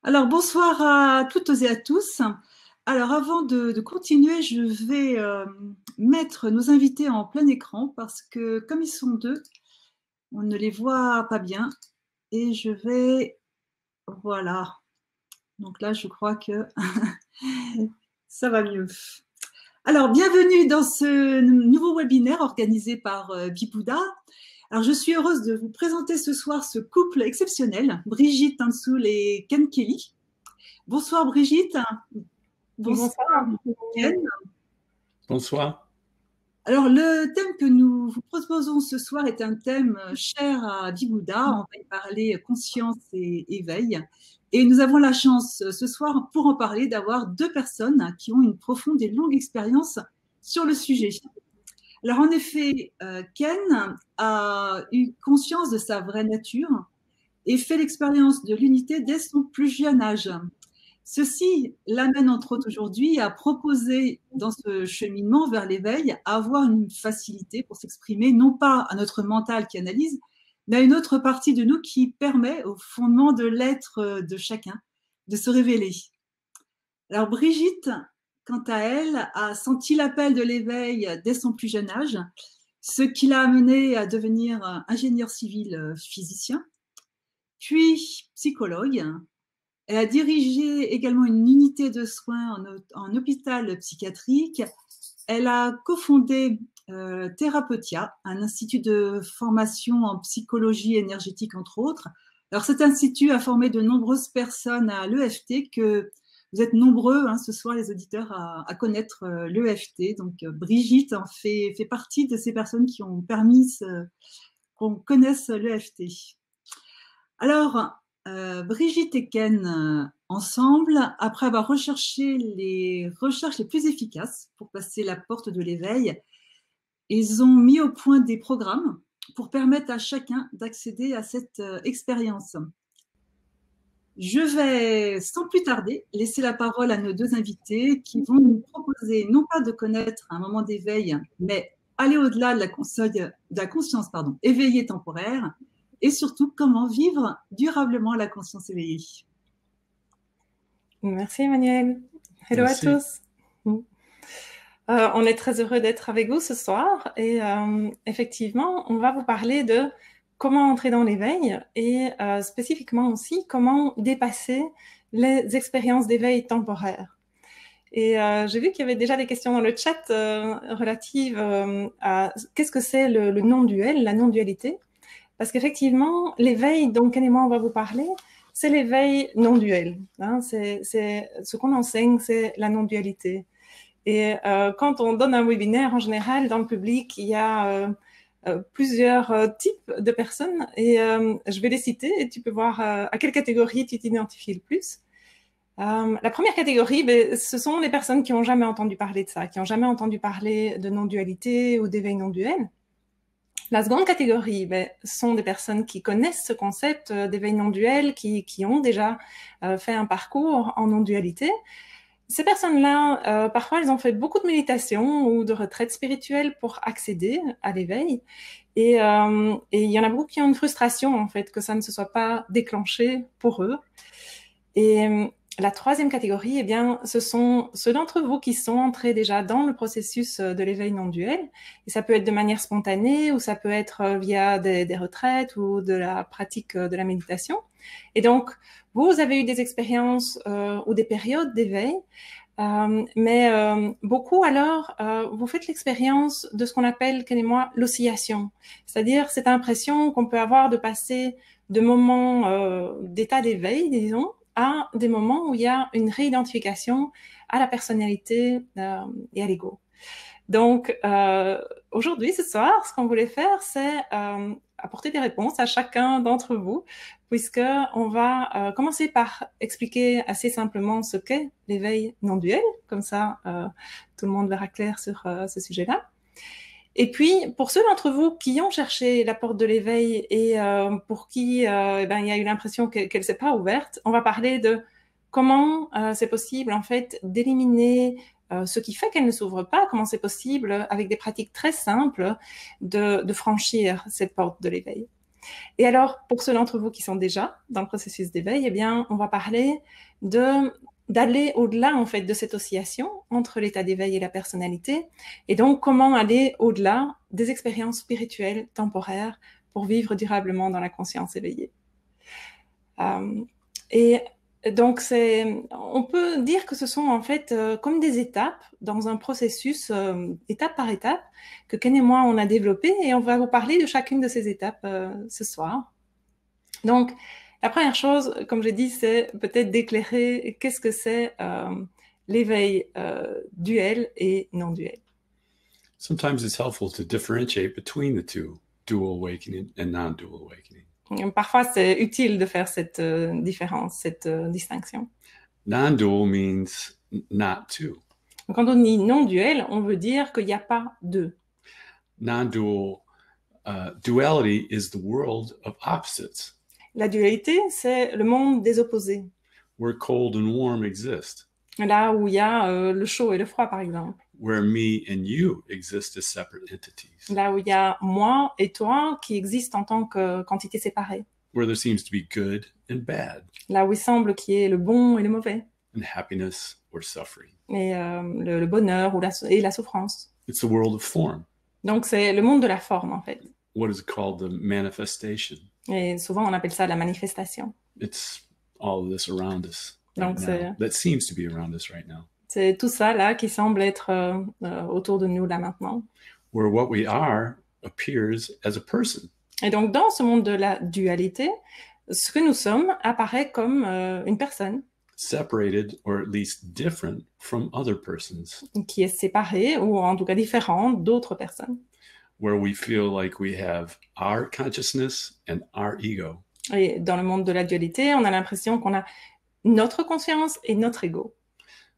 Alors, bonsoir à toutes et à tous. Alors, avant de continuer, je vais mettre nos invités en plein écran parce que comme ils sont deux, on ne les voit pas bien. Et je vais... Voilà. Donc là, je crois que ça va mieux. Alors, bienvenue dans ce nouveau webinaire organisé par Bibouda. Alors, je suis heureuse de vous présenter ce soir ce couple exceptionnel, Brigitte Tansoul et Ken Kelly. Bonsoir Brigitte. Bonsoir Bonsoir. Ken. Bonsoir. Alors, le thème que nous vous proposons ce soir est un thème cher à Bibouda. On va y parler conscience et éveil. Et nous avons la chance ce soir, pour en parler, d'avoir deux personnes qui ont une profonde et longue expérience sur le sujet. Alors, en effet, Ken a eu conscience de sa vraie nature et fait l'expérience de l'unité dès son plus jeune âge. Ceci l'amène entre autres aujourd'hui à proposer dans ce cheminement vers l'éveil à avoir une facilité pour s'exprimer, non pas à notre mental qui analyse, mais à une autre partie de nous qui permet au fondement de l'être de chacun de se révéler. Alors Brigitte, quant à elle, a senti l'appel de l'éveil dès son plus jeune âge, ce qui l'a amenée à devenir ingénieur civil physicien, puis psychologue. Elle a dirigé également une unité de soins en hôpital psychiatrique. Elle a cofondé Therapeutia, un institut de formation en psychologie énergétique, entre autres. Alors, cet institut a formé de nombreuses personnes à l'EFT, que vous êtes nombreux ce soir, les auditeurs, à connaître l'EFT. Donc, Brigitte en fait partie de ces personnes qui ont permis qu'on connaisse l'EFT. Alors, Brigitte et Ken, ensemble, après avoir recherché les recherches les plus efficaces pour passer la porte de l'éveil, ils ont mis au point des programmes pour permettre à chacun d'accéder à cette expérience. Je vais, sans plus tarder, laisser la parole à nos deux invités qui vont nous proposer non pas de connaître un moment d'éveil, mais aller au-delà de la conscience éveillée temporaire, et surtout comment vivre durablement la conscience éveillée. Merci Emmanuel. Hello Merci. à tous. On est très heureux d'être avec vous ce soir et effectivement, on va vous parler de comment entrer dans l'éveil et spécifiquement aussi comment dépasser les expériences d'éveil temporaires. Et j'ai vu qu'il y avait déjà des questions dans le chat relatives à qu'est-ce que c'est le non-duel, la non-dualité. Parce qu'effectivement, l'éveil dont Ken et moi on va vous parler, c'est l'éveil non-duel. C'est ce qu'on enseigne, c'est la non-dualité. Et quand on donne un webinaire, en général, dans le public, il y a plusieurs types de personnes. Et je vais les citer et tu peux voir à quelle catégorie tu t'identifies le plus. La première catégorie, ce sont les personnes qui n'ont jamais entendu parler de ça, qui n'ont jamais entendu parler de non-dualité ou d'éveil non-duel. La seconde catégorie, sont des personnes qui connaissent ce concept d'éveil non-duel, qui ont déjà fait un parcours en non-dualité. Ces personnes-là, parfois, elles ont fait beaucoup de méditation ou de retraites spirituelles pour accéder à l'éveil. Et il y en a beaucoup qui ont une frustration, en fait, que ça ne se soit pas déclenché pour eux. Et la troisième catégorie, ce sont ceux d'entre vous qui sont entrés déjà dans le processus de l'éveil non-duel. Et ça peut être de manière spontanée ou ça peut être via des retraites ou de la pratique de la méditation. Et donc, vous avez eu des expériences ou des périodes d'éveil, mais beaucoup alors, vous faites l'expérience de ce qu'on appelle, Ken et moi, l'oscillation. C'est-à-dire cette impression qu'on peut avoir de passer de moments d'état d'éveil, disons, à des moments où il y a une réidentification à la personnalité et à l'ego. Donc, aujourd'hui, ce soir, ce qu'on voulait faire, c'est apporter des réponses à chacun d'entre vous, puisqu'on va commencer par expliquer assez simplement ce qu'est l'éveil non-duel, comme ça, tout le monde verra clair sur ce sujet-là. Et puis, pour ceux d'entre vous qui ont cherché la porte de l'éveil et pour qui il y a eu l'impression qu'elle ne s'est pas ouverte, on va parler de comment c'est possible, en fait, d'éliminer ce qui fait qu'elle ne s'ouvre pas, comment c'est possible, avec des pratiques très simples, de franchir cette porte de l'éveil. Et alors, pour ceux d'entre vous qui sont déjà dans le processus d'éveil, eh bien, on va parler d'aller au-delà, en fait, de cette oscillation entre l'état d'éveil et la personnalité, et donc comment aller au-delà des expériences spirituelles temporaires pour vivre durablement dans la conscience éveillée. Et donc, on peut dire que ce sont en fait comme des étapes dans un processus, étape par étape, que Ken et moi, on a développé, et on va vous parler de chacune de ces étapes ce soir. Donc, la première chose, comme j'ai dit, c'est peut-être d'éclairer qu'est-ce que c'est l'éveil duel et non duel. Sometimes it's helpful to differentiate between the two, dual awakening and non-dual awakening. Parfois, c'est utile de faire cette différence, cette distinction. Non-dual means not two. Quand on dit non-duel, on veut dire qu'il n'y a pas deux. Non-dual duality is the world of opposites, La dualité, c'est le monde des opposés, where cold and warm exist, là où il y a le chaud et le froid, par exemple, where me and you exist as separate entities, là où il y a moi et toi qui existent en tant qu'entités séparées, where there seems to be good and bad, là où il semble qu'il y ait le bon et le mauvais, and happiness or suffering. et le bonheur et la souffrance. It's the world of form. Donc, c'est le monde de la forme, en fait. What is called the manifestation. Et souvent, on appelle ça la manifestation. It's all of this around us Donc, right now. That seems to be around us right now. C'est tout ça, là, qui semble être autour de nous, là, maintenant. Where what we are appears as a person. Et donc, dans ce monde de la dualité, ce que nous sommes apparaît comme une personne. Separated or at least different from other persons. Qui est séparée, ou en tout cas différente d'autres personnes. Where we feel like we have our consciousness and our ego. Et dans le monde de la dualité, on a l'impression qu'on a notre conscience et notre ego.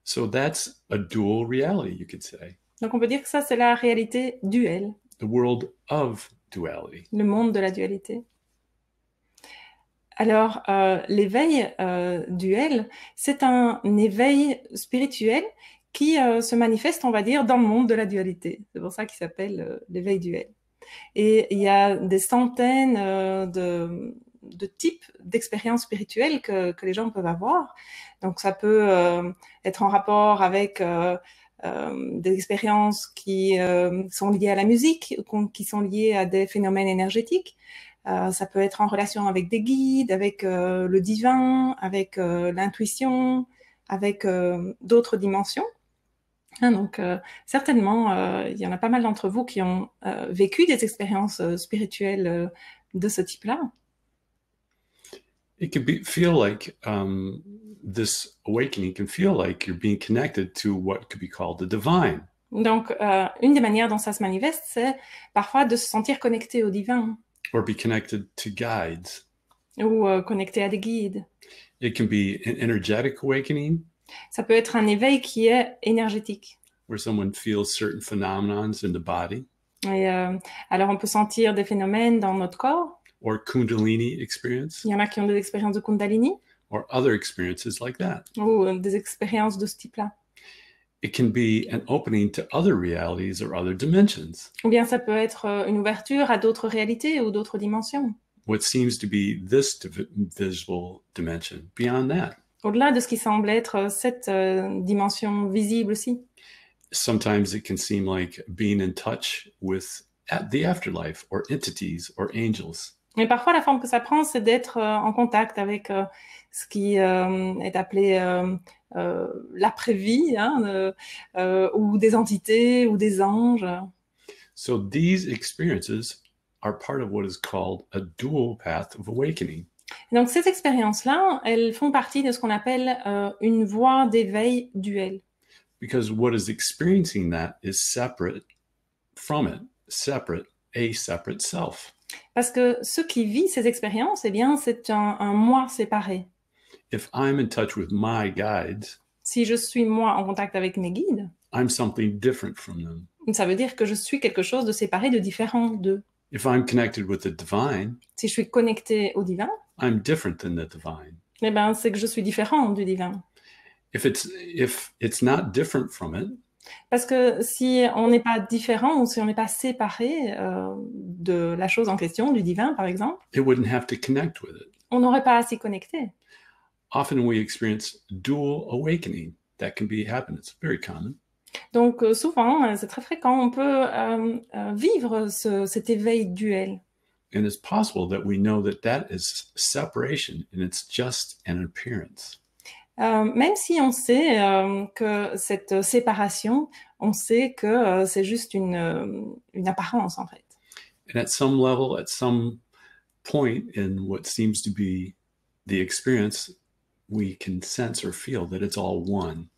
So that's a dual reality, you could say. Donc on peut dire que ça, c'est la réalité duelle. The world of duality. Le monde de la dualité. Alors, l'éveil duel, c'est un éveil spirituel qui se manifeste, on va dire, dans le monde de la dualité. C'est pour ça qu'il s'appelle l'éveil duel. Et il y a des centaines de types d'expériences spirituelles que les gens peuvent avoir. Donc, ça peut être en rapport avec des expériences qui sont liées à la musique, qui sont liées à des phénomènes énergétiques. Ça peut être en relation avec des guides, avec le divin, avec l'intuition, avec d'autres dimensions. Donc, certainement, il y en a pas mal d'entre vous qui ont vécu des expériences spirituelles de ce type-là. It can feel like this awakening can feel like you're being connected to what could be called the divine. Donc, une des manières dont ça se manifeste, c'est parfois de se sentir connecté au divin. Or be connected to guides. Ou connecté à des guides. It can be an energetic awakening. Ça peut être un éveil qui est énergétique. Where someone feels certain phenomenons in the body. Et alors, on peut sentir des phénomènes dans notre corps. Or Kundalini experience. Il y en a qui ont des expériences de Kundalini. Or other experiences like that. Ou des expériences de ce type-là. It can be an opening to other realities or other dimensions. Ou bien ça peut être une ouverture à d'autres réalités ou d'autres dimensions. What seems to be this visual dimension, beyond that. Au-delà de ce qui semble être cette dimension visible aussi. Sometimes it can seem like being in touch with the afterlife or entities or angels. Mais parfois, la forme que ça prend, c'est d'être en contact avec ce qui est appelé l'après-vie, hein, ou des entités, ou des anges. So these experiences are part of what is called a dual path of awakening. Donc, ces expériences-là, elles font partie de ce qu'on appelle une voie d'éveil duel. Because what is experiencing that is separate from it, a separate self. Parce que ce qui vit ces expériences, eh bien, c'est un moi séparé. If I'm in touch with my guides, si je suis moi en contact avec mes guides, I'm something different from them. Ça veut dire que je suis quelque chose de séparé, de différent d'eux. If I'm connected with the divine, si je suis connecté au divin, I'm different than the divine. Eh ben, c'est que je suis différent du divin. If it's not different from it, Parce que si on n'est pas différent ou si on n'est pas séparé de la chose en question, du divin par exemple, it wouldn't have to connect with it. on n'aurait pas à s'y connecter. Often we experience dual awakening. That can be happen. It's very common. Donc souvent, c'est très fréquent, on peut vivre cet éveil duel. And it's possible that we know that that is separation and it's just an appearance. Même si on sait que cette séparation, on sait que c'est juste une apparence en fait. And at some level, at some point in what seems to be the experience, we can sense or feel that it's all one.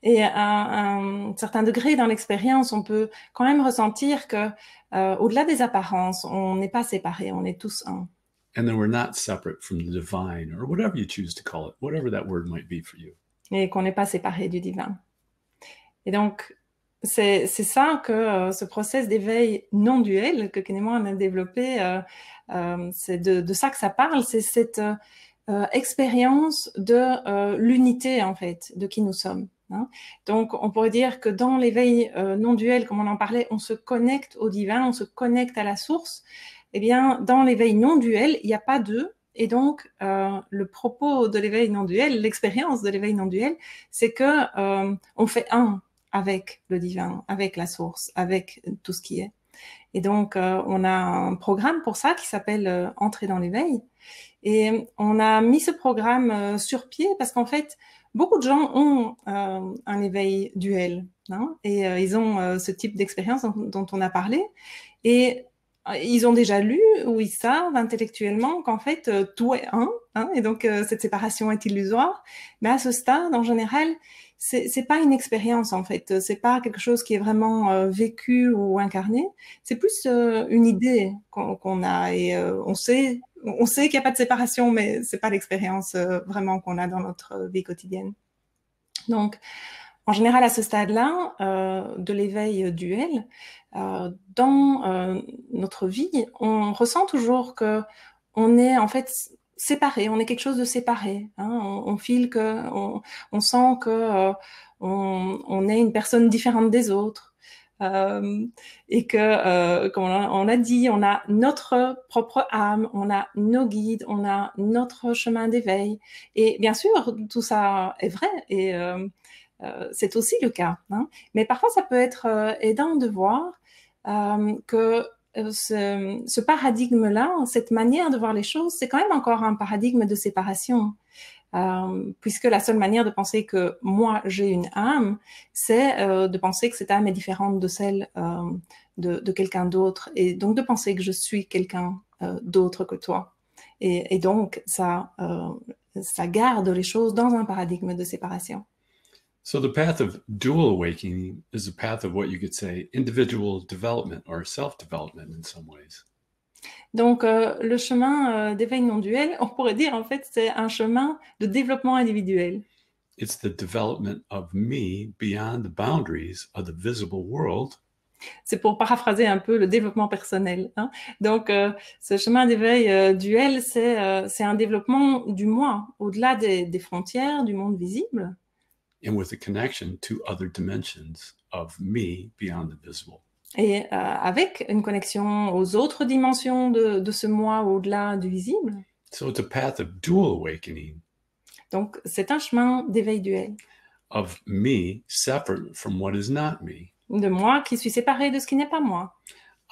Et à un certain degré dans l'expérience, on peut quand même ressentir que, au-delà des apparences, on n'est pas séparés, on est tous un. And then we're not separate from the divine or whatever you choose to call it, whatever that word might be for you. Et qu'on n'est pas séparés du divin. Et donc, c'est ça que ce process d'éveil non duel que Ken et moi on a développé, c'est de ça que ça parle, c'est cette expérience de l'unité en fait, de qui nous sommes. Hein. Donc, on pourrait dire que dans l'éveil non duel, comme on en parlait, on se connecte au divin, on se connecte à la source. Eh bien, dans l'éveil non duel, il n'y a pas d'eux. Et donc, le propos de l'éveil non duel, l'expérience de l'éveil non duel, c'est que on fait un avec le divin, avec la source, avec tout ce qui est. Et donc, on a un programme pour ça qui s'appelle Entrer dans l'éveil. Et on a mis ce programme sur pied parce qu'en fait, beaucoup de gens ont un éveil duel, hein, et ils ont ce type d'expérience dont on a parlé. Et ils ont déjà lu ou ils savent intellectuellement qu'en fait, tout est un, hein, et donc cette séparation est illusoire. Mais à ce stade, en général, c'est pas une expérience en fait, c'est pas quelque chose qui est vraiment vécu ou incarné. C'est plus une idée qu'on a et on sait qu'il n'y a pas de séparation, mais c'est pas l'expérience vraiment qu'on a dans notre vie quotidienne. Donc, en général, à ce stade-là de l'éveil duel, dans notre vie, on ressent toujours que on est en fait séparé, on est quelque chose de séparé. Hein, on file que, on sent que on est une personne différente des autres. Et que, comme on a dit, on a notre propre âme, on a nos guides, on a notre chemin d'éveil. Et bien sûr, tout ça est vrai et c'est aussi le cas. Hein. Mais parfois, ça peut être aidant de voir que ce paradigme-là, cette manière de voir les choses, c'est quand même encore un paradigme de séparation. Puisque la seule manière de penser que moi j'ai une âme, c'est de penser que cette âme est différente de celle de quelqu'un d'autre, et donc de penser que je suis quelqu'un d'autre que toi. Et donc ça garde les choses dans un paradigme de séparation. So the path of dual awakening is a path of what you could say individual development or self-development in some ways. Donc, le chemin d'éveil non duel, on pourrait dire en fait, c'est un chemin de développement individuel. It's the development of me beyond the boundaries of the visible world. C'est pour paraphraser un peu le développement personnel. Hein. Donc, ce chemin d'éveil duel, c'est un développement du moi, au-delà des frontières du monde visible. And with a connection to other dimensions of me beyond the visible. Et avec une connexion aux autres dimensions de ce moi au-delà du visible. So it's a path of dual awakening. Donc, c'est un chemin d'éveil duel. Of me separate from what is not me. De moi qui suis séparé de ce qui n'est pas moi.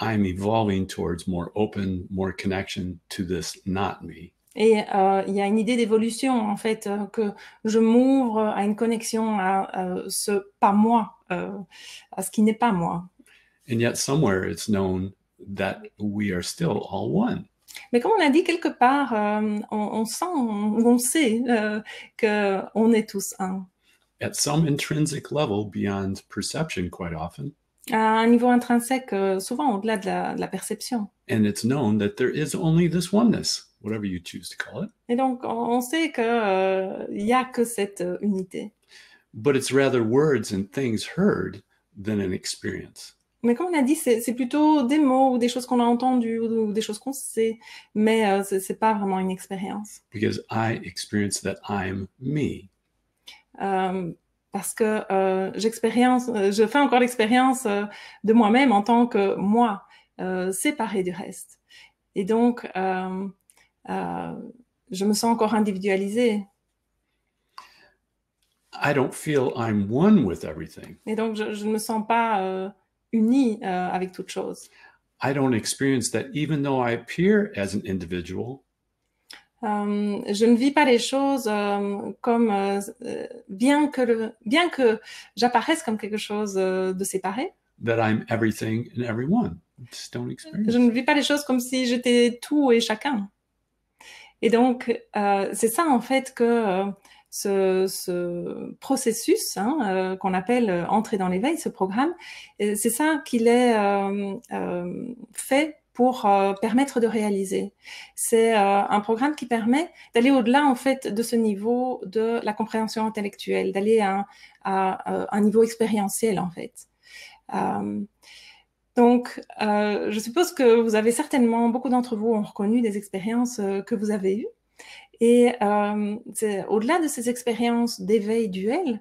I'm evolving towards more open, more connection to this not me. Et il y a une idée d'évolution, en fait, que je m'ouvre à une connexion à ce pas moi, à ce qui n'est pas moi. And yet somewhere it's known that we are still all one. Mais comme on a dit quelque part, on sent ou on sait qu'on est tous un. At some intrinsic level beyond perception quite often. À un niveau intrinsèque, souvent au-delà de la perception. And it's known that there is only this oneness, whatever you choose to call it. Et donc, on sait que y a que cette unité. But it's rather words and things heard than an experience. Mais comme on a dit, c'est plutôt des mots ou des choses qu'on a entendues ou des choses qu'on sait, mais c'est pas vraiment une expérience. Because I experience that I'm me. parce que je fais encore l'expérience de moi-même en tant que moi, séparée du reste. Et donc, je me sens encore individualisée. I don't feel I'm one with everything. Et donc, je ne me sens pas unie avec toute chose. I don't experience that even though I appear as an individual. Je ne vis pas les choses comme bien que j'apparaisse comme quelque chose de séparé. That I'm everything and everyone. I just don't experience. Je ne vis pas les choses comme si j'étais tout et chacun. Et donc, c'est ça en fait que ce processus qu'on appelle entrer dans l'éveil, ce programme, c'est ça qu'il est fait pour permettre de réaliser. C'est un programme qui permet d'aller au-delà en fait de ce niveau de la compréhension intellectuelle, d'aller à un niveau expérientiel en fait. Donc, je suppose que vous avez certainement, beaucoup d'entre vous ont reconnu des expériences que vous avez eues. Et au-delà de ces expériences d'éveil duel,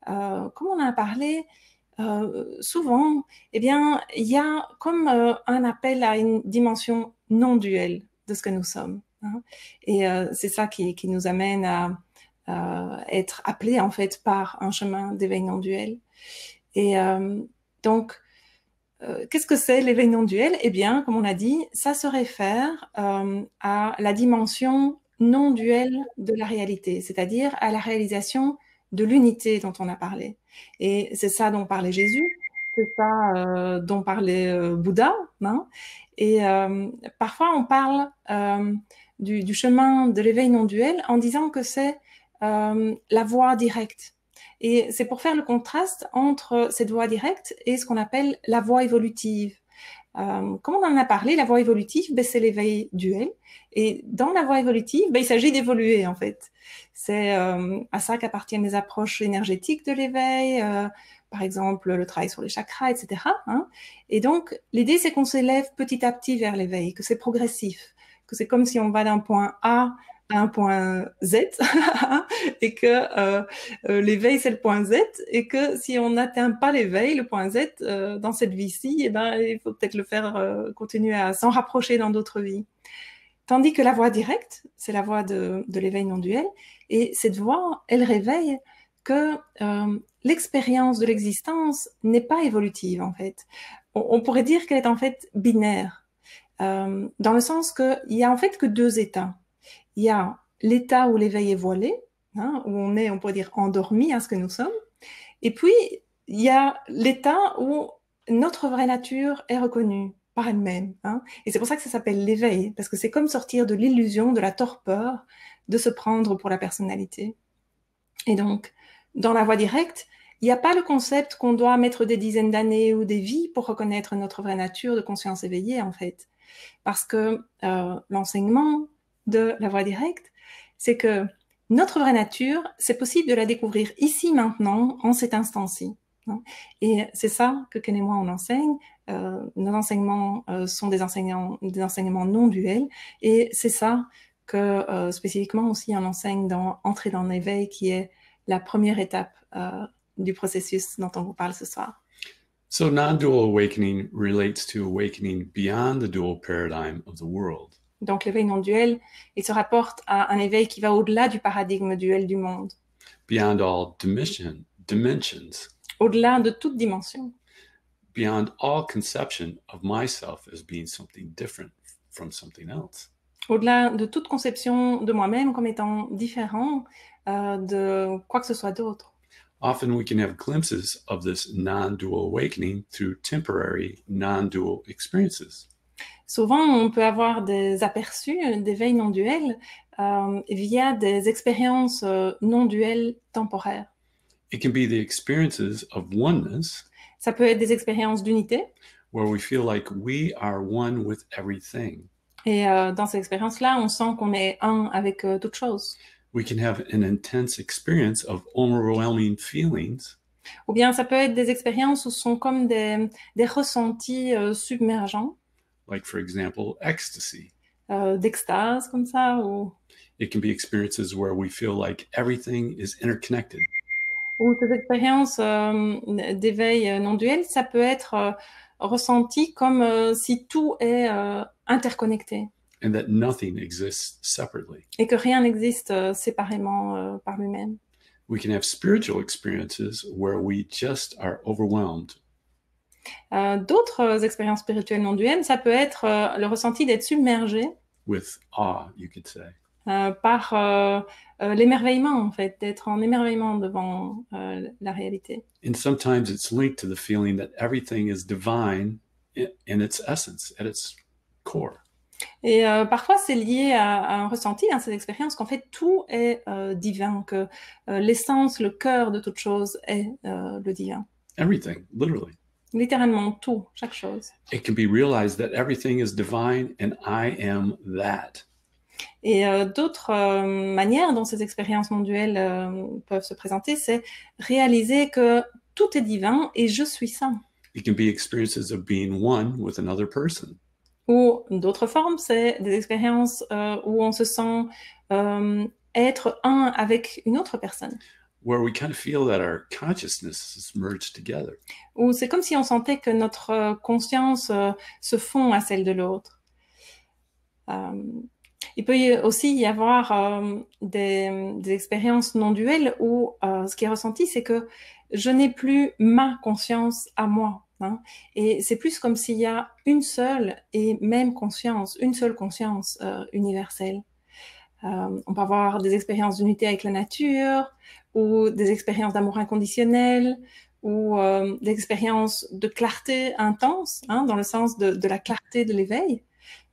comme on en a parlé, souvent, eh bien, il y a comme un appel à une dimension non duelle de ce que nous sommes. Hein. Et c'est ça qui nous amène à être appelés en fait par un chemin d'éveil non duel. Et donc, qu'est-ce que c'est l'éveil non duel? Eh bien, comme on a dit, ça se réfère à la dimension non duelle de la réalité, c'est-à-dire à la réalisation de l'unité dont on a parlé. Et c'est ça dont parlait Jésus, c'est ça dont parlait Bouddha. Hein. Et parfois, on parle du chemin de l'éveil non duel en disant que c'est la voie directe. Et c'est pour faire le contraste entre cette voie directe et ce qu'on appelle la voie évolutive. Comme on en a parlé, la voie évolutive, c'est l'éveil duel. Et dans la voie évolutive, il s'agit d'évoluer, en fait. C'est à ça qu'appartiennent les approches énergétiques de l'éveil, par exemple le travail sur les chakras, etc. Hein. Et donc, l'idée, c'est qu'on s'élève petit à petit vers l'éveil, que c'est progressif, que c'est comme si on va d'un point A à un point Z, et que l'éveil, c'est le point Z, et que si on n'atteint pas l'éveil, le point Z, dans cette vie-ci, eh ben, il faut peut-être le faire continuer à s'en rapprocher dans d'autres vies. Tandis que la voie directe, c'est la voie de l'éveil non duel, et cette voie, elle réveille que l'expérience de l'existence n'est pas évolutive, en fait. On pourrait dire qu'elle est en fait binaire, dans le sens qu'il y a en fait que deux états. Il y a l'état où l'éveil est voilé, hein, où on est, on pourrait dire, endormi à ce que nous sommes. Et puis, il y a l'état où notre vraie nature est reconnue par elle-même. Hein. Et c'est pour ça que ça s'appelle l'éveil, parce que c'est comme sortir de l'illusion, de la torpeur, de se prendre pour la personnalité. Et donc, dans la voie directe, il n'y a pas le concept qu'on doit mettre des dizaines d'années ou des vies pour reconnaître notre vraie nature de conscience éveillée, en fait. Parce que l'enseignement de la voie directe, c'est que notre vraie nature, c'est possible de la découvrir ici, maintenant, en cet instant-ci. Hein. Et c'est ça que Ken et moi, on enseigne. Nos enseignements sont des enseignements non duels. Et c'est ça que spécifiquement aussi on enseigne dans Entrer dans l'éveil, qui est la première étape du processus dont on vous parle ce soir. So non-dual awakening relates to awakening beyond the dual paradigm of the world. Donc l'éveil non duel, il se rapporte à un éveil qui va au-delà du paradigme duel du monde. Beyond all dimensions. Au-delà de toute dimension. Beyond all conception of myself as being something different from something else. Au-delà de toute conception de moi-même comme étant différent de quoi que ce soit d'autre. Often we can have glimpses of this non-dual awakening through temporary non-dual experiences. Souvent, on peut avoir des aperçus d'éveil non duel via des expériences non duelles temporaires. It can be the experiences of oneness. Ça peut être des expériences d'unité. Where we feel like we are one with everything. Et dans ces expériences-là, on sent qu'on est un avec toute chose. We can have an intense experience of overwhelming feelings. Ou bien ça peut être des expériences où ce sont comme des ressentis submergents. Like for example, ecstasy. D'extase comme ça. Ou... It can be experiences where we feel like everything is interconnected. Ou ces expériences d'éveil non duel, ça peut être ressenti comme si tout est interconnecté and that nothing exists separately. et que rien n'existe séparément par lui-même. We can have spiritual experiences where we just are overwhelmed D'autres expériences spirituelles non duelles, ça peut être le ressenti d'être submergé with awe, you could say. par l'émerveillement, en fait, d'être en émerveillement devant la réalité. And sometimes it's linked to the feeling that everything is divine in its essence, at its core. Et parfois, c'est lié à un ressenti dans cette expérience qu'en fait, tout est divin, que l'essence, le cœur de toute chose est le divin. Everything, literally. Littéralement tout, chaque chose. It can be realized that everything is divine and I am that. Et d'autres manières dont ces expériences non duelles peuvent se présenter, c'est réaliser que tout est divin et je suis ça. It can be experiences of being one with another person. Ou d'autres formes, c'est des expériences où on se sent être un avec une autre personne. Where we kind of feel that our consciousness is merged together. Ou c'est comme si on sentait que notre conscience se fond à celle de l'autre. Il peut aussi y avoir des expériences non duelles où ce qui est ressenti, c'est que je n'ai plus ma conscience à moi. Hein, et c'est plus comme s'il y a une seule et même conscience, une seule conscience universelle. On peut avoir des expériences d'unité avec la nature, ou des expériences d'amour inconditionnel, ou des expériences de clarté intense, hein, dans le sens de la clarté de l'éveil,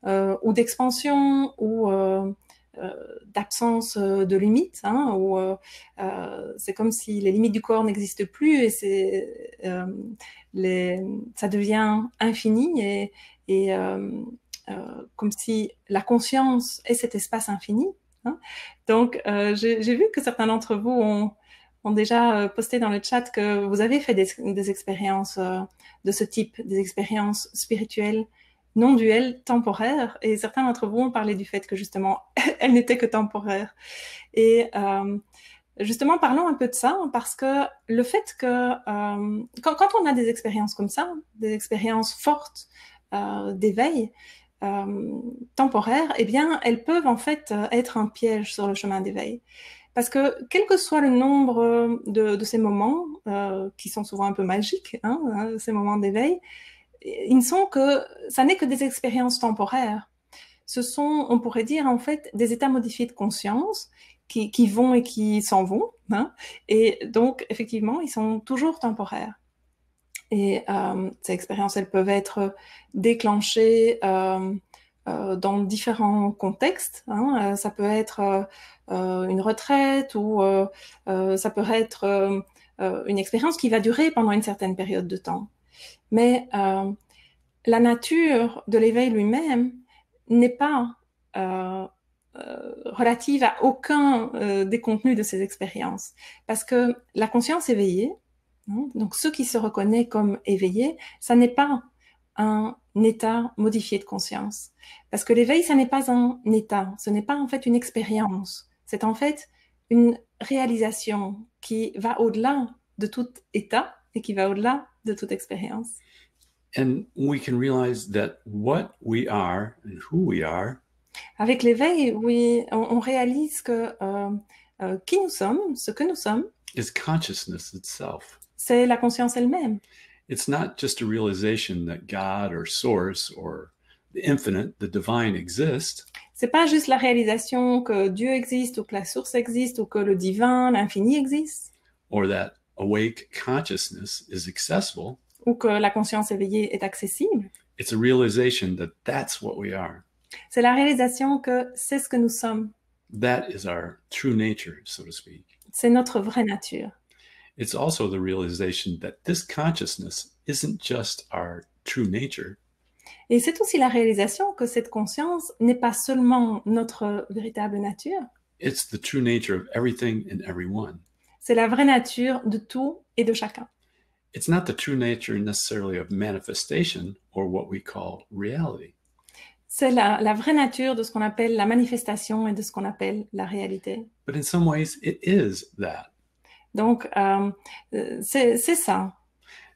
ou d'expansion, ou d'absence de limites, hein, où c'est comme si les limites du corps n'existent plus et ça devient infini et comme si la conscience est cet espace infini. Hein. Donc, j'ai vu que certains d'entre vous ont déjà posté dans le chat que vous avez fait des expériences de ce type, des expériences spirituelles non duelles, temporaires, et certains d'entre vous ont parlé du fait que justement, elles n'étaient que temporaires. Et justement, parlons un peu de ça, parce que le fait que quand on a des expériences comme ça, des expériences fortes d'éveil temporaires, eh bien, elles peuvent en fait être un piège sur le chemin d'éveil. Parce que quel que soit le nombre de ces moments, qui sont souvent un peu magiques, hein, ces moments d'éveil, ils ne sont que, ça n'est que des expériences temporaires. Ce sont, on pourrait dire, en fait, des états modifiés de conscience qui vont et qui s'en vont. Hein, et donc, effectivement, ils sont toujours temporaires. Et ces expériences, elles peuvent être déclenchées dans différents contextes. Hein. Ça peut être une retraite ou ça peut être une expérience qui va durer pendant une certaine période de temps. Mais la nature de l'éveil lui-même n'est pas relative à aucun des contenus de ces expériences. Parce que la conscience éveillée, hein, donc ce qui se reconnaît comme éveillé, ça n'est pas un état modifié de conscience. Parce que l'éveil, ça n'est pas un état, ce n'est pas en fait une expérience, c'est en fait une réalisation qui va au-delà de tout état et qui va au-delà de toute expérience. And we can realize that what we are and who we are. Avec l'éveil, oui, on réalise que qui nous sommes, ce que nous sommes, is consciousness itself. C'est la conscience elle-même. It's not just a realization that God or Source or the infinite, the divine exist. C'est pas juste la réalisation que Dieu existe ou que la source existe ou que le divin, l'infini existe. Or that awake consciousness is accessible. Ou que la conscience éveillée est accessible. It's a realization that that's what we are. C'est la réalisation que c'est ce que nous sommes. That is our true nature, so to speak. C'est notre vraie nature. It's also the realization that this consciousness isn't just our true nature. Et c'est aussi la réalisation que cette conscience n'est pas seulement notre véritable nature. It's the true nature of everything and everyone. C'est la vraie nature de tout et de chacun. It's not the true nature necessarily of manifestation or what we call reality. C'est la vraie nature de ce qu'on appelle la manifestation et de ce qu'on appelle la réalité. But in some ways, it is that. Donc, c'est ça.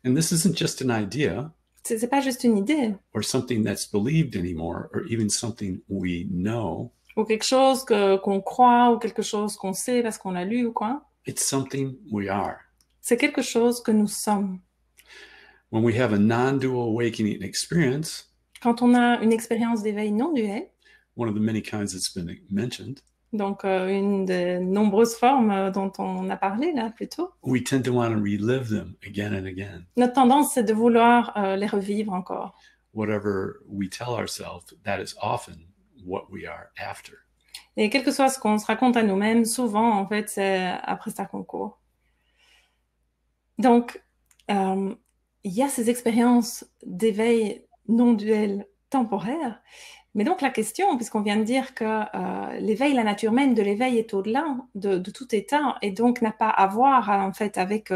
And this isn't just an idea C'est pas juste une idée or something that's believed anymore or even something we know. ou quelque chose qu'on croit ou quelque chose qu'on sait parce qu'on l'a lu ou quoi. It's something we are. C'est quelque chose que nous sommes. When we have a non-dual awakening experience, Quand on a une expérience d'éveil non duel, one of the many kinds that's been mentioned, donc une des nombreuses formes dont on a parlé là plus tôt, we tend to want to relive them again and again. notre tendance c'est de vouloir les revivre encore. Whatever we tell ourselves, that is often what we are after. Et quel que soit ce qu'on se raconte à nous-mêmes, souvent en fait c'est après ça qu'on court. Donc il y a ces expériences d'éveil non duel temporaire. Mais donc la question, puisqu'on vient de dire que l'éveil, la nature même de l'éveil est au-delà de tout état et donc n'a pas à voir en fait avec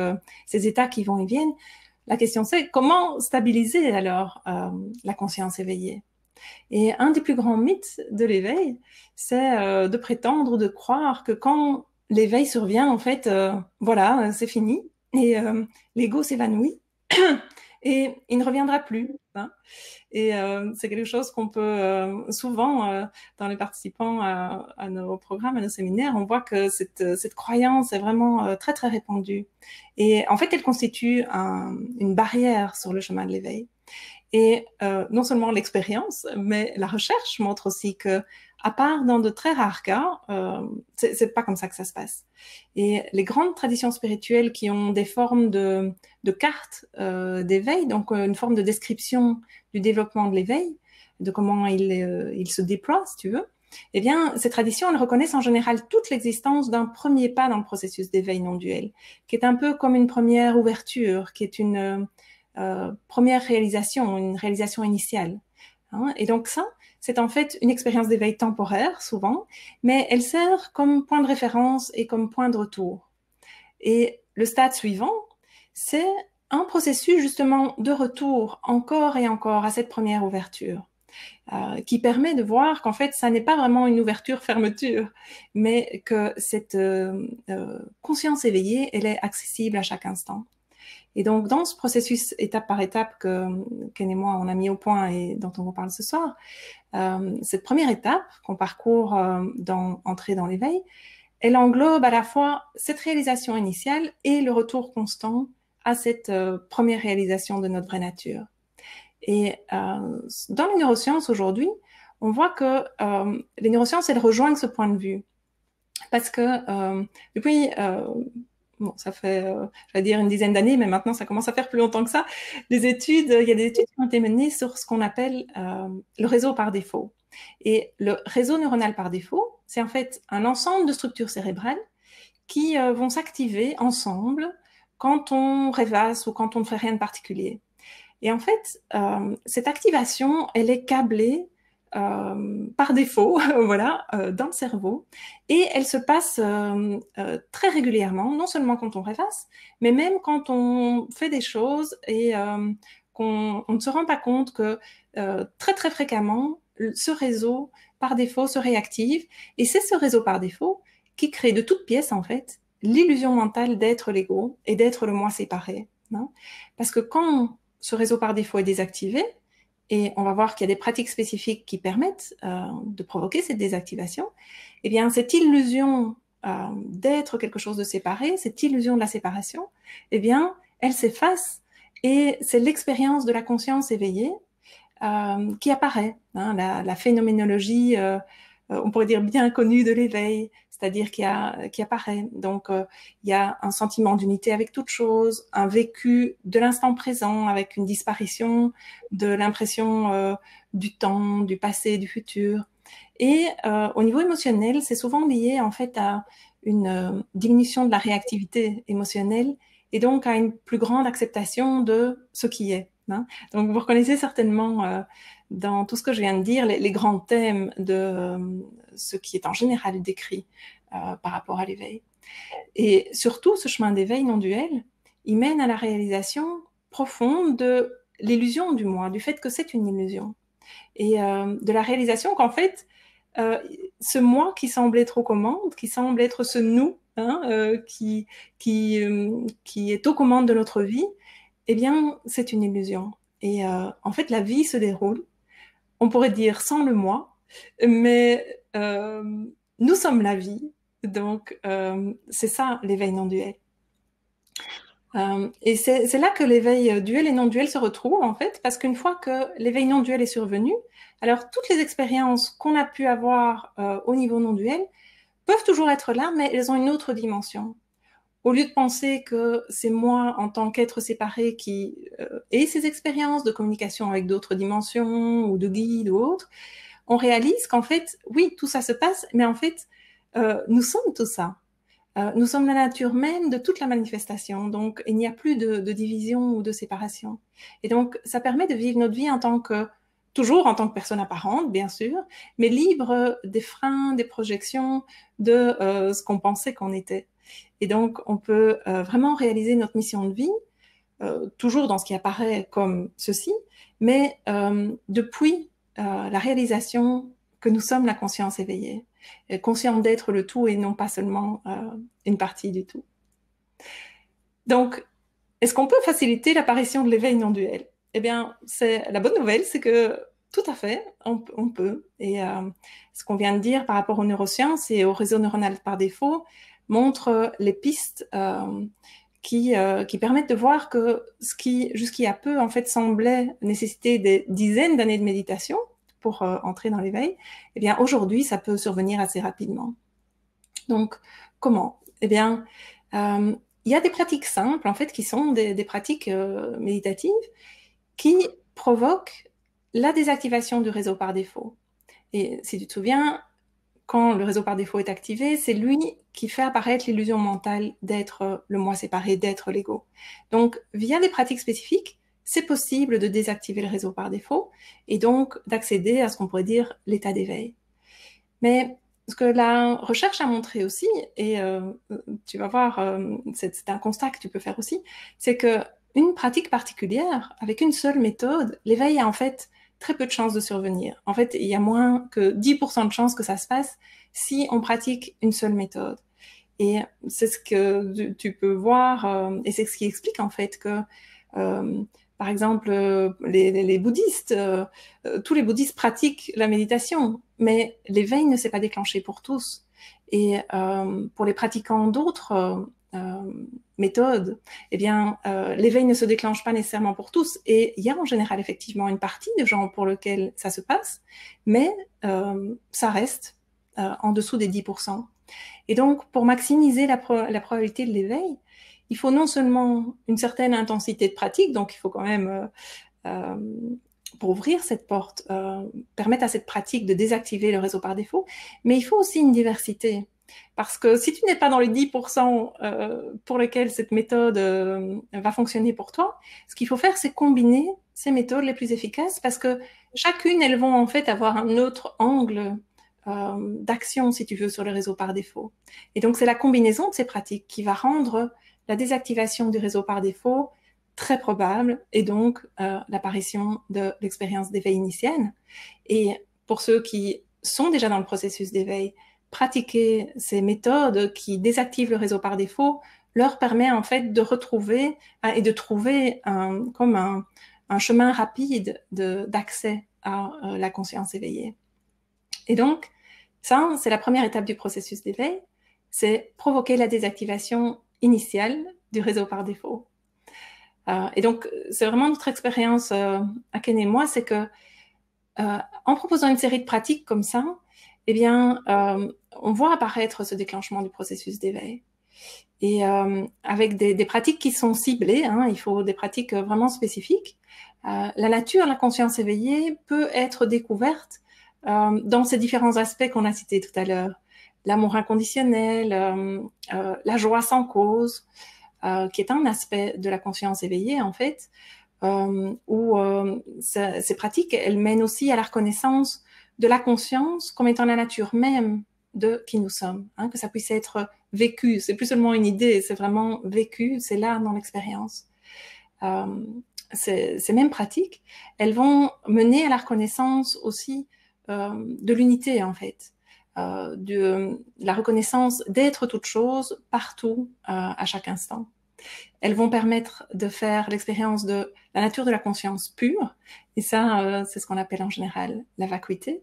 ces états qui vont et viennent, la question c'est comment stabiliser alors la conscience éveillée. Et un des plus grands mythes de l'éveil, c'est de prétendre, de croire que quand l'éveil survient, en fait, voilà, c'est fini et l'ego s'évanouit et il ne reviendra plus. Hein. Et c'est quelque chose qu'on peut souvent, dans les participants à nos programmes, à nos séminaires, on voit que cette croyance est vraiment très, très répandue. Et en fait, elle constitue une barrière sur le chemin de l'éveil. Et non seulement l'expérience, mais la recherche montre aussi que, à part dans de très rares cas, c'est pas comme ça que ça se passe. Et les grandes traditions spirituelles qui ont des formes de cartes d'éveil, donc une forme de description du développement de l'éveil, de comment il se déploie, si tu veux, eh bien, ces traditions, elles reconnaissent en général toute l'existence d'un premier pas dans le processus d'éveil non duel, qui est un peu comme une première ouverture, qui est une première réalisation, une réalisation initiale. Hein. Et donc ça, c'est en fait une expérience d'éveil temporaire, souvent, mais elle sert comme point de référence et comme point de retour. Et le stade suivant, c'est un processus justement de retour encore et encore à cette première ouverture, qui permet de voir qu'en fait, ça n'est pas vraiment une ouverture-fermeture, mais que cette conscience éveillée, elle est accessible à chaque instant. Et donc, dans ce processus étape par étape que Ken et moi, on a mis au point et dont on vous parle ce soir, cette première étape qu'on parcourt entrer dans l'éveil, elle englobe à la fois cette réalisation initiale et le retour constant à cette première réalisation de notre vraie nature. Et dans les neurosciences aujourd'hui, on voit que les neurosciences, elles rejoignent ce point de vue. Parce que depuis... bon, ça fait, je vais dire, une dizaine d'années, mais maintenant, ça commence à faire plus longtemps que ça. Il y a des études qui ont été menées sur ce qu'on appelle le réseau par défaut. Et le réseau neuronal par défaut, c'est en fait un ensemble de structures cérébrales qui vont s'activer ensemble quand on rêvasse ou quand on ne fait rien de particulier. Et en fait, cette activation, elle est câblée par défaut, voilà, dans le cerveau, et elle se passe très régulièrement, non seulement quand on rêvasse, mais même quand on fait des choses et qu'on ne se rend pas compte que très très fréquemment, ce réseau par défaut se réactive, et c'est ce réseau par défaut qui crée de toutes pièces en fait l'illusion mentale d'être l'ego et d'être le moi séparé. Hein. Parce que quand ce réseau par défaut est désactivé, et on va voir qu'il y a des pratiques spécifiques qui permettent de provoquer cette désactivation, eh bien, cette illusion d'être quelque chose de séparé, cette illusion de la séparation, eh bien, elle s'efface et c'est l'expérience de la conscience éveillée qui apparaît. Hein, la phénoménologie, on pourrait dire bien connue de l'éveil, c'est-à-dire qui apparaît. Donc, il y a un sentiment d'unité avec toute chose, un vécu de l'instant présent avec une disparition de l'impression du temps, du passé, du futur. Et au niveau émotionnel, c'est souvent lié en fait à une diminution de la réactivité émotionnelle et donc à une plus grande acceptation de ce qui est. Hein. Donc, vous reconnaissez certainement dans tout ce que je viens de dire les grands thèmes de ce qui est en général décrit par rapport à l'éveil. Et surtout, ce chemin d'éveil non duel, il mène à la réalisation profonde de l'illusion du moi, du fait que c'est une illusion. Et de la réalisation qu'en fait, ce moi qui semble être aux commandes, qui semble être ce nous hein, qui est aux commandes de notre vie, eh bien, c'est une illusion. Et en fait, la vie se déroule, on pourrait dire sans le moi, mais nous sommes la vie. Donc, c'est ça l'éveil non duel. Et c'est là que l'éveil duel et non duel se retrouvent, en fait, parce qu'une fois que l'éveil non duel est survenu, alors toutes les expériences qu'on a pu avoir au niveau non duel peuvent toujours être là, mais elles ont une autre dimension. Au lieu de penser que c'est moi, en tant qu'être séparé, qui ai ces expériences de communication avec d'autres dimensions, ou de guides ou autres, on réalise qu'en fait, oui, tout ça se passe, mais en fait, nous sommes tout ça. Nous sommes la nature même de toute la manifestation, donc il n'y a plus de division ou de séparation. Et donc, ça permet de vivre notre vie toujours en tant que personne apparente, bien sûr, mais libre des freins, des projections, de ce qu'on pensait qu'on était. Et donc, on peut vraiment réaliser notre mission de vie, toujours dans ce qui apparaît comme ceci, mais depuis la réalisation que nous sommes la conscience éveillée, consciente d'être le tout et non pas seulement une partie du tout. Donc, est-ce qu'on peut faciliter l'apparition de l'éveil non duel? Eh bien, la bonne nouvelle, c'est que tout à fait, on peut. Et ce qu'on vient de dire par rapport aux neurosciences et au réseau neuronal par défaut montre les pistes qui permettent de voir que ce qui, jusqu'il y a peu, en fait, semblait nécessiter des dizaines d'années de méditation pour entrer dans l'éveil, eh bien, aujourd'hui, ça peut survenir assez rapidement. Donc, comment? Eh bien, il y a des pratiques simples, en fait, qui sont des pratiques méditatives qui provoquent la désactivation du réseau par défaut. Et si tu te souviens, quand le réseau par défaut est activé, c'est lui qui fait apparaître l'illusion mentale d'être le moi séparé, d'être l'ego. Donc, via des pratiques spécifiques, c'est possible de désactiver le réseau par défaut et donc d'accéder à ce qu'on pourrait dire l'état d'éveil. Mais ce que la recherche a montré aussi, et tu vas voir, c'est un constat que tu peux faire aussi, c'est qu'une pratique particulière, avec une seule méthode, l'éveil a en fait très peu de chances de survenir. En fait, il y a moins que 10% de chances que ça se passe si on pratique une seule méthode. Et c'est ce que tu peux voir, et c'est ce qui explique en fait que par exemple, les bouddhistes, tous les bouddhistes pratiquent la méditation, mais l'éveil ne s'est pas déclenché pour tous. Et pour les pratiquants d'autres méthodes, eh bien, l'éveil ne se déclenche pas nécessairement pour tous. Et il y a en général effectivement une partie de gens pour lesquels ça se passe, mais ça reste en dessous des 10%. Et donc, pour maximiser la probabilité de l'éveil, il faut non seulement une certaine intensité de pratique, donc il faut quand même, pour ouvrir cette porte, permettre à cette pratique de désactiver le réseau par défaut, mais il faut aussi une diversité. Parce que si tu n'es pas dans les 10% pour lesquels cette méthode va fonctionner pour toi, ce qu'il faut faire, c'est combiner ces méthodes les plus efficaces, parce que chacune, elles vont en fait avoir un autre angle d'action, si tu veux, sur le réseau par défaut. Et donc, c'est la combinaison de ces pratiques qui va rendre la désactivation du réseau par défaut très probable, et donc l'apparition de l'expérience d'éveil initiale. Et pour ceux qui sont déjà dans le processus d'éveil, pratiquer ces méthodes qui désactivent le réseau par défaut leur permet en fait de retrouver et de trouver comme un chemin rapide d'accès à la conscience éveillée. Et donc, ça, c'est la première étape du processus d'éveil, c'est provoquer la désactivation initiale du réseau par défaut. Et donc, c'est vraiment notre expérience à Ken et moi, c'est que en proposant une série de pratiques comme ça, eh bien, on voit apparaître ce déclenchement du processus d'éveil. Et avec des pratiques qui sont ciblées, hein, il faut des pratiques vraiment spécifiques. La nature, la conscience éveillée peut être découverte dans ces différents aspects qu'on a cités tout à l'heure. L'amour inconditionnel, la joie sans cause, qui est un aspect de la conscience éveillée, en fait, où ces pratiques, elles mènent aussi à la reconnaissance de la conscience comme étant la nature même de qui nous sommes, hein, que ça puisse être vécu. C'est plus seulement une idée, c'est vraiment vécu, c'est là dans l'expérience. Ces mêmes pratiques, elles vont mener à la reconnaissance aussi de l'unité, en fait. de la reconnaissance d'être toute chose partout, à chaque instant. Elles vont permettre de faire l'expérience de la nature de la conscience pure, et ça, c'est ce qu'on appelle en général la vacuité.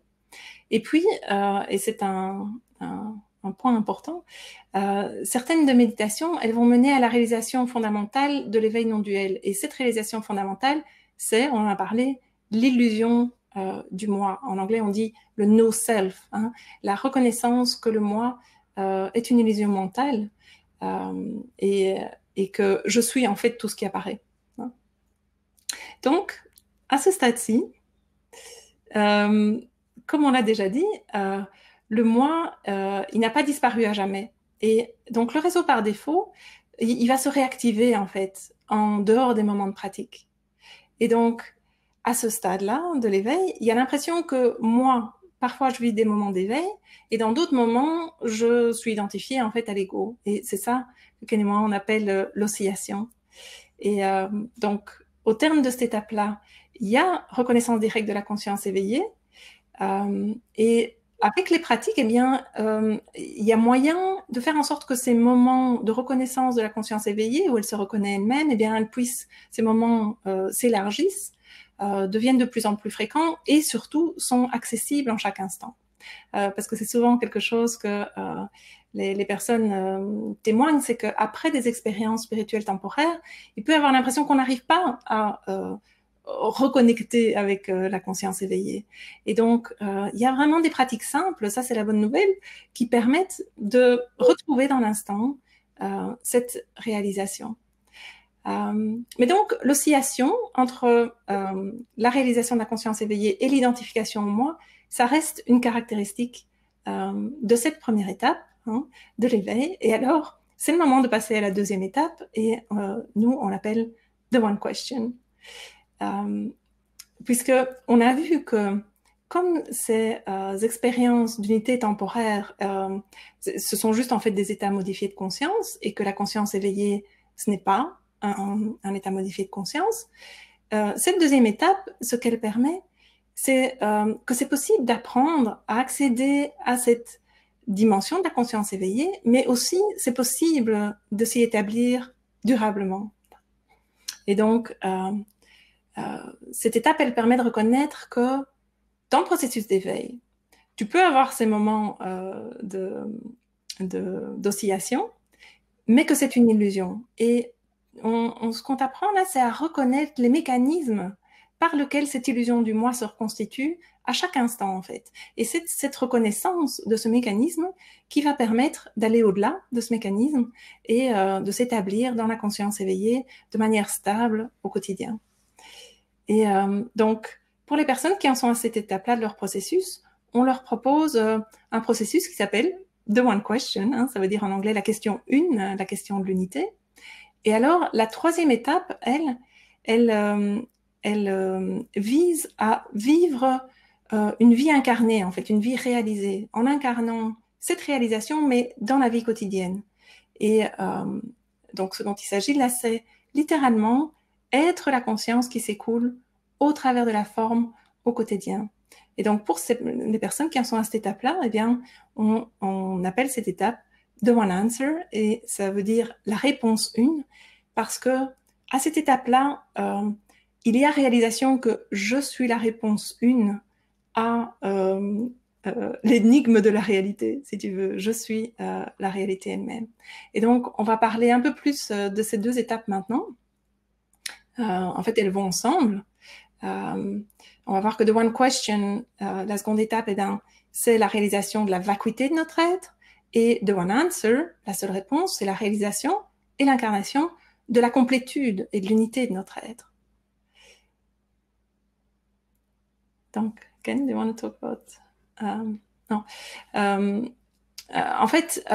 Et puis, et c'est un point important, certaines de méditations, elles vont mener à la réalisation fondamentale de l'éveil non duel. Et cette réalisation fondamentale, c'est, on en a parlé, l'illusion du moi. En anglais, on dit le no self, hein, la reconnaissance que le moi est une illusion mentale et que je suis en fait tout ce qui apparaît. Hein. Donc, à ce stade-ci, comme on l'a déjà dit, le moi, il n'a pas disparu à jamais. Et donc, le réseau par défaut, il va se réactiver, en fait, en dehors des moments de pratique. Et donc, à ce stade-là de l'éveil, il y a l'impression que moi, parfois, je vis des moments d'éveil, et dans d'autres moments, je suis identifiée, en fait, à l'ego. Et c'est ça que Ken et moi, on appelle l'oscillation. Et donc, au terme de cette étape-là, il y a reconnaissance directe de la conscience éveillée, et avec les pratiques, eh bien, il y a moyen de faire en sorte que ces moments de reconnaissance de la conscience éveillée, où elle se reconnaît elle-même, eh bien, ces moments s'élargissent, deviennent de plus en plus fréquents et surtout sont accessibles en chaque instant. Parce que c'est souvent quelque chose que les personnes témoignent, c'est qu'après des expériences spirituelles temporaires, il peut y avoir l'impression qu'on n'arrive pas à reconnecter avec la conscience éveillée. Et donc, il y a vraiment des pratiques simples, ça c'est la bonne nouvelle, qui permettent de retrouver dans l'instant cette réalisation. Mais donc, l'oscillation entre la réalisation de la conscience éveillée et l'identification au moi, ça reste une caractéristique de cette première étape, hein, de l'éveil. Et alors, c'est le moment de passer à la deuxième étape, et nous, on l'appelle the one question. Puisque on a vu que comme ces expériences d'unité temporaire, ce sont juste en fait des états modifiés de conscience, et que la conscience éveillée, ce n'est pas un état modifié de conscience, cette deuxième étape, ce qu'elle permet, c'est que c'est possible d'apprendre à accéder à cette dimension de la conscience éveillée, mais aussi c'est possible de s'y établir durablement. Et donc, cette étape, elle permet de reconnaître que dans le processus d'éveil, tu peux avoir ces moments d'oscillation, mais que c'est une illusion. Et ce qu'on t'apprend là, c'est à reconnaître les mécanismes par lesquels cette illusion du moi se reconstitue à chaque instant, en fait. Et c'est cette reconnaissance de ce mécanisme qui va permettre d'aller au-delà de ce mécanisme et de s'établir dans la conscience éveillée de manière stable au quotidien. Et donc, pour les personnes qui en sont à cette étape-là de leur processus, on leur propose un processus qui s'appelle The One Question, hein, ça veut dire en anglais la question 1, la question de l'unité. Et alors, la troisième étape, elle vise à vivre une vie incarnée, en fait, une vie réalisée, en incarnant cette réalisation, mais dans la vie quotidienne. Et donc, ce dont il s'agit là, c'est littéralement être la conscience qui s'écoule au travers de la forme au quotidien. Et donc, pour les personnes qui en sont à cette étape-là, eh bien, on appelle cette étape The One Answer, et ça veut dire la réponse 1, parce que à cette étape-là, il y a réalisation que je suis la réponse 1 à l'énigme de la réalité, si tu veux. Je suis la réalité elle-même. Et donc, on va parler un peu plus de ces deux étapes maintenant. En fait, elles vont ensemble. On va voir que The One Question, la seconde étape, c'est la réalisation de la vacuité de notre être. Et The One Answer, la seule réponse, c'est la réalisation et l'incarnation de la complétude et de l'unité de notre être. Donc, Ken, do you want to talk about? Non. En fait,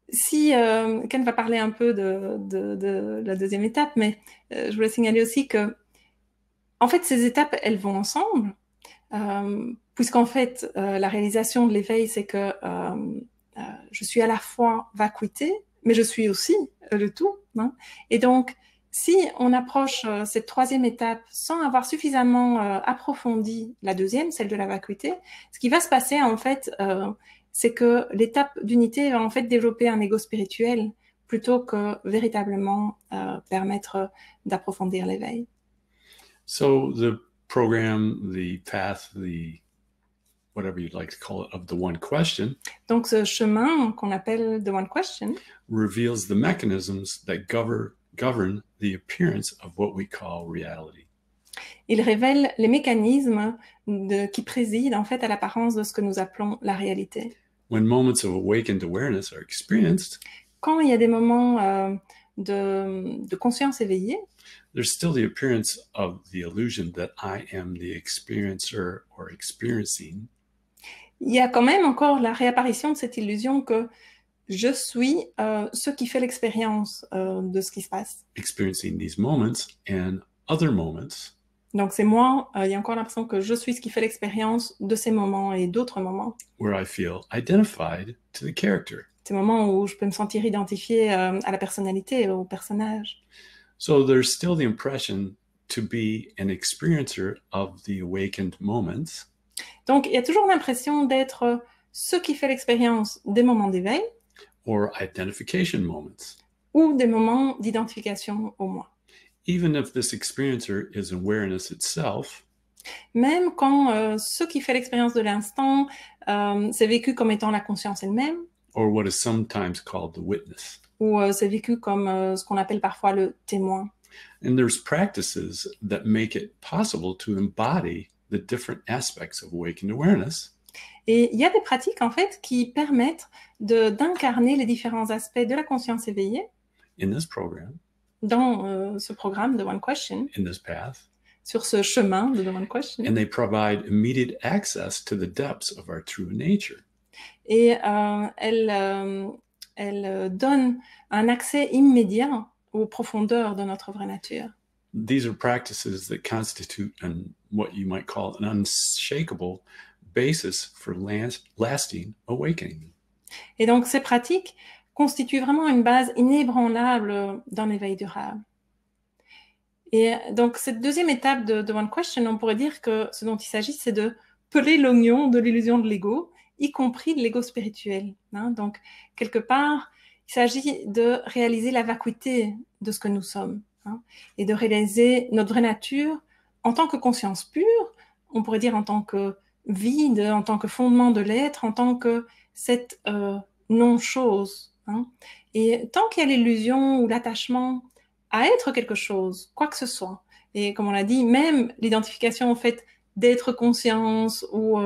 si Ken va parler un peu de la deuxième étape, mais je voulais signaler aussi que, en fait, ces étapes, elles vont ensemble, puisqu'en fait, la réalisation de l'éveil, c'est que je suis à la fois vacuité, mais je suis aussi le tout. Hein. Et donc, Si on approche cette troisième étape sans avoir suffisamment approfondi la deuxième, celle de la vacuité, ce qui va se passer en fait, c'est que l'étape d'unité va en fait développer un ego spirituel plutôt que véritablement permettre d'approfondir l'éveil. So the program, the path, the whatever you'd like to call it, of the one question, Donc ce chemin qu'on appelle the one question reveals the mechanisms that govern the appearance of what we call reality. il révèle les mécanismes qui président en fait à l'apparence de ce que nous appelons la réalité. When moments of awakened awareness are experienced, Quand il y a des moments de conscience éveillée, there's still the appearance of the illusion that I am the experiencer or experiencing. il y a quand même encore la réapparition de cette illusion que je suis ce qui fait l'expérience de ce qui se passe. Experiencing these moments and other moments Donc c'est moi, il y a encore l'impression que je suis ce qui fait l'expérience de ces moments et d'autres moments. where I feel identified to the character. Ces moments où je peux me sentir identifiée à la personnalité, au personnage. So there's still the impression to be an experiencer of the awakened moments, Donc il y a toujours l'impression d'être ce qui fait l'expérience des moments d'éveil or identification moments, ou des moments d'identification au moi. even if this experiencer is awareness itself, Même quand ce qui fait l'expérience de l'instant, c'est vécu comme étant la conscience elle-même, or what is sometimes called the witness. ou c'est vécu comme ce qu'on appelle parfois le témoin. And there's practices that make it possible to embody the different aspects of awakened awareness, Et il y a des pratiques, en fait, qui permettent d'incarner les différents aspects de la conscience éveillée in this program, dans ce programme de One Question, in this path, sur ce chemin de The One Question. and they provide immediate access to the depths of our true nature. Et elle donne un accès immédiat aux profondeurs de notre vraie nature. These are practices that constitute what you might call an unshakable basis for lasting awakening. Et donc, ces pratiques constituent vraiment une base inébranlable d'un éveil durable. Et donc, cette deuxième étape de One Question, on pourrait dire que ce dont il s'agit, c'est de peler l'oignon de l'illusion de l'ego, y compris de l'ego spirituel. Hein. Donc, quelque part, il s'agit de réaliser la vacuité de ce que nous sommes, hein, et de réaliser notre vraie nature en tant que conscience pure, on pourrait dire en tant que vide, en tant que fondement de l'être, en tant que cette non-chose. Hein. Et tant qu'il y a l'illusion ou l'attachement à être quelque chose, quoi que ce soit, et comme on l'a dit, même l'identification au fait d'être conscience ou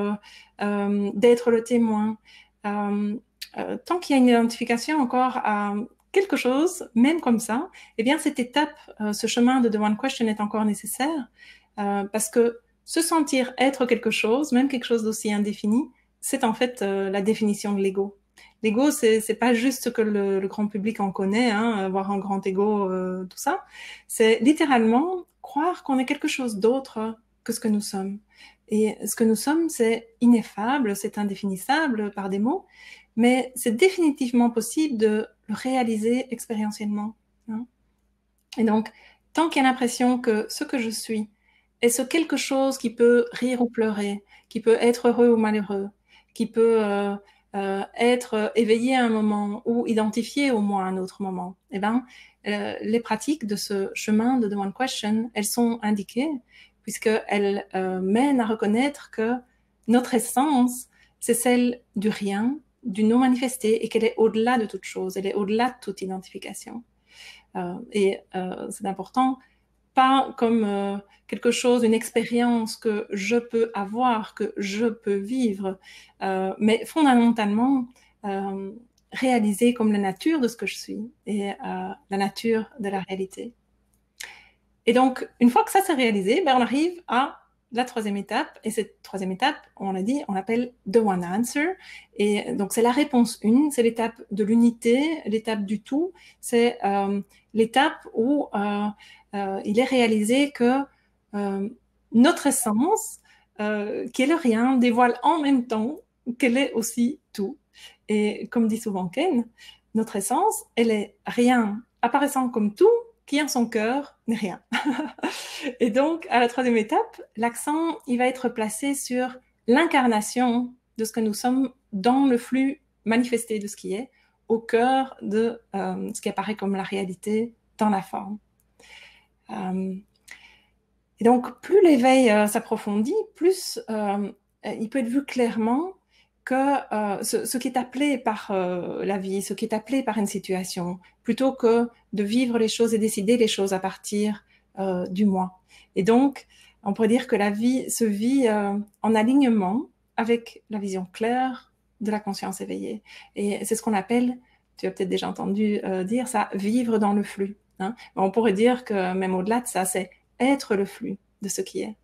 d'être le témoin, tant qu'il y a une identification encore à quelque chose, même comme ça, eh bien cette étape, ce chemin de The One Question est encore nécessaire, parce que se sentir être quelque chose, même quelque chose d'aussi indéfini, c'est en fait la définition de l'ego. L'ego, c'est pas juste ce que le grand public en connaît, hein, avoir un grand ego, tout ça. C'est littéralement croire qu'on est quelque chose d'autre que ce que nous sommes. Et ce que nous sommes, c'est ineffable, c'est indéfinissable par des mots, mais c'est définitivement possible de le réaliser expérientiellement. Hein. Et donc, tant qu'il y a l'impression que ce que je suis est ce quelque chose qui peut rire ou pleurer, qui peut être heureux ou malheureux, qui peut être éveillé à un moment ou identifié au moins à un autre moment, eh ben, les pratiques de ce chemin de The One Question, elles sont indiquées puisqu'elles mènent à reconnaître que notre essence, c'est celle du rien, du non manifesté, et qu'elle est au-delà de toute chose, elle est au-delà de toute identification. C'est important, pas comme quelque chose, une expérience que je peux avoir, que je peux vivre, mais fondamentalement réalisée comme la nature de ce que je suis et la nature de la réalité. Et donc, une fois que ça s'est réalisé, ben, on arrive à la troisième étape, et cette troisième étape, on l'a dit, on l'appelle The One Answer, et donc c'est la réponse 1, c'est l'étape de l'unité, l'étape du tout, c'est l'étape où il est réalisé que notre essence, qui est le rien, dévoile en même temps qu'elle est aussi tout. Et comme dit souvent Ken, notre essence, elle est rien apparaissant comme tout, qui en son cœur n'est rien. Et donc, à la troisième étape, l'accent, il va être placé sur l'incarnation de ce que nous sommes dans le flux manifesté de ce qui est, au cœur de ce qui apparaît comme la réalité dans la forme. Et donc, plus l'éveil s'approfondit, plus il peut être vu clairement que ce qui est appelé par la vie, ce qui est appelé par une situation, plutôt que de vivre les choses et décider les choses à partir du moi. Et donc, on pourrait dire que la vie se vit en alignement avec la vision claire de la conscience éveillée. Et c'est ce qu'on appelle, tu as peut-être déjà entendu dire ça, vivre dans le flux. Hein. On pourrait dire que même au-delà de ça, c'est être le flux de ce qui est.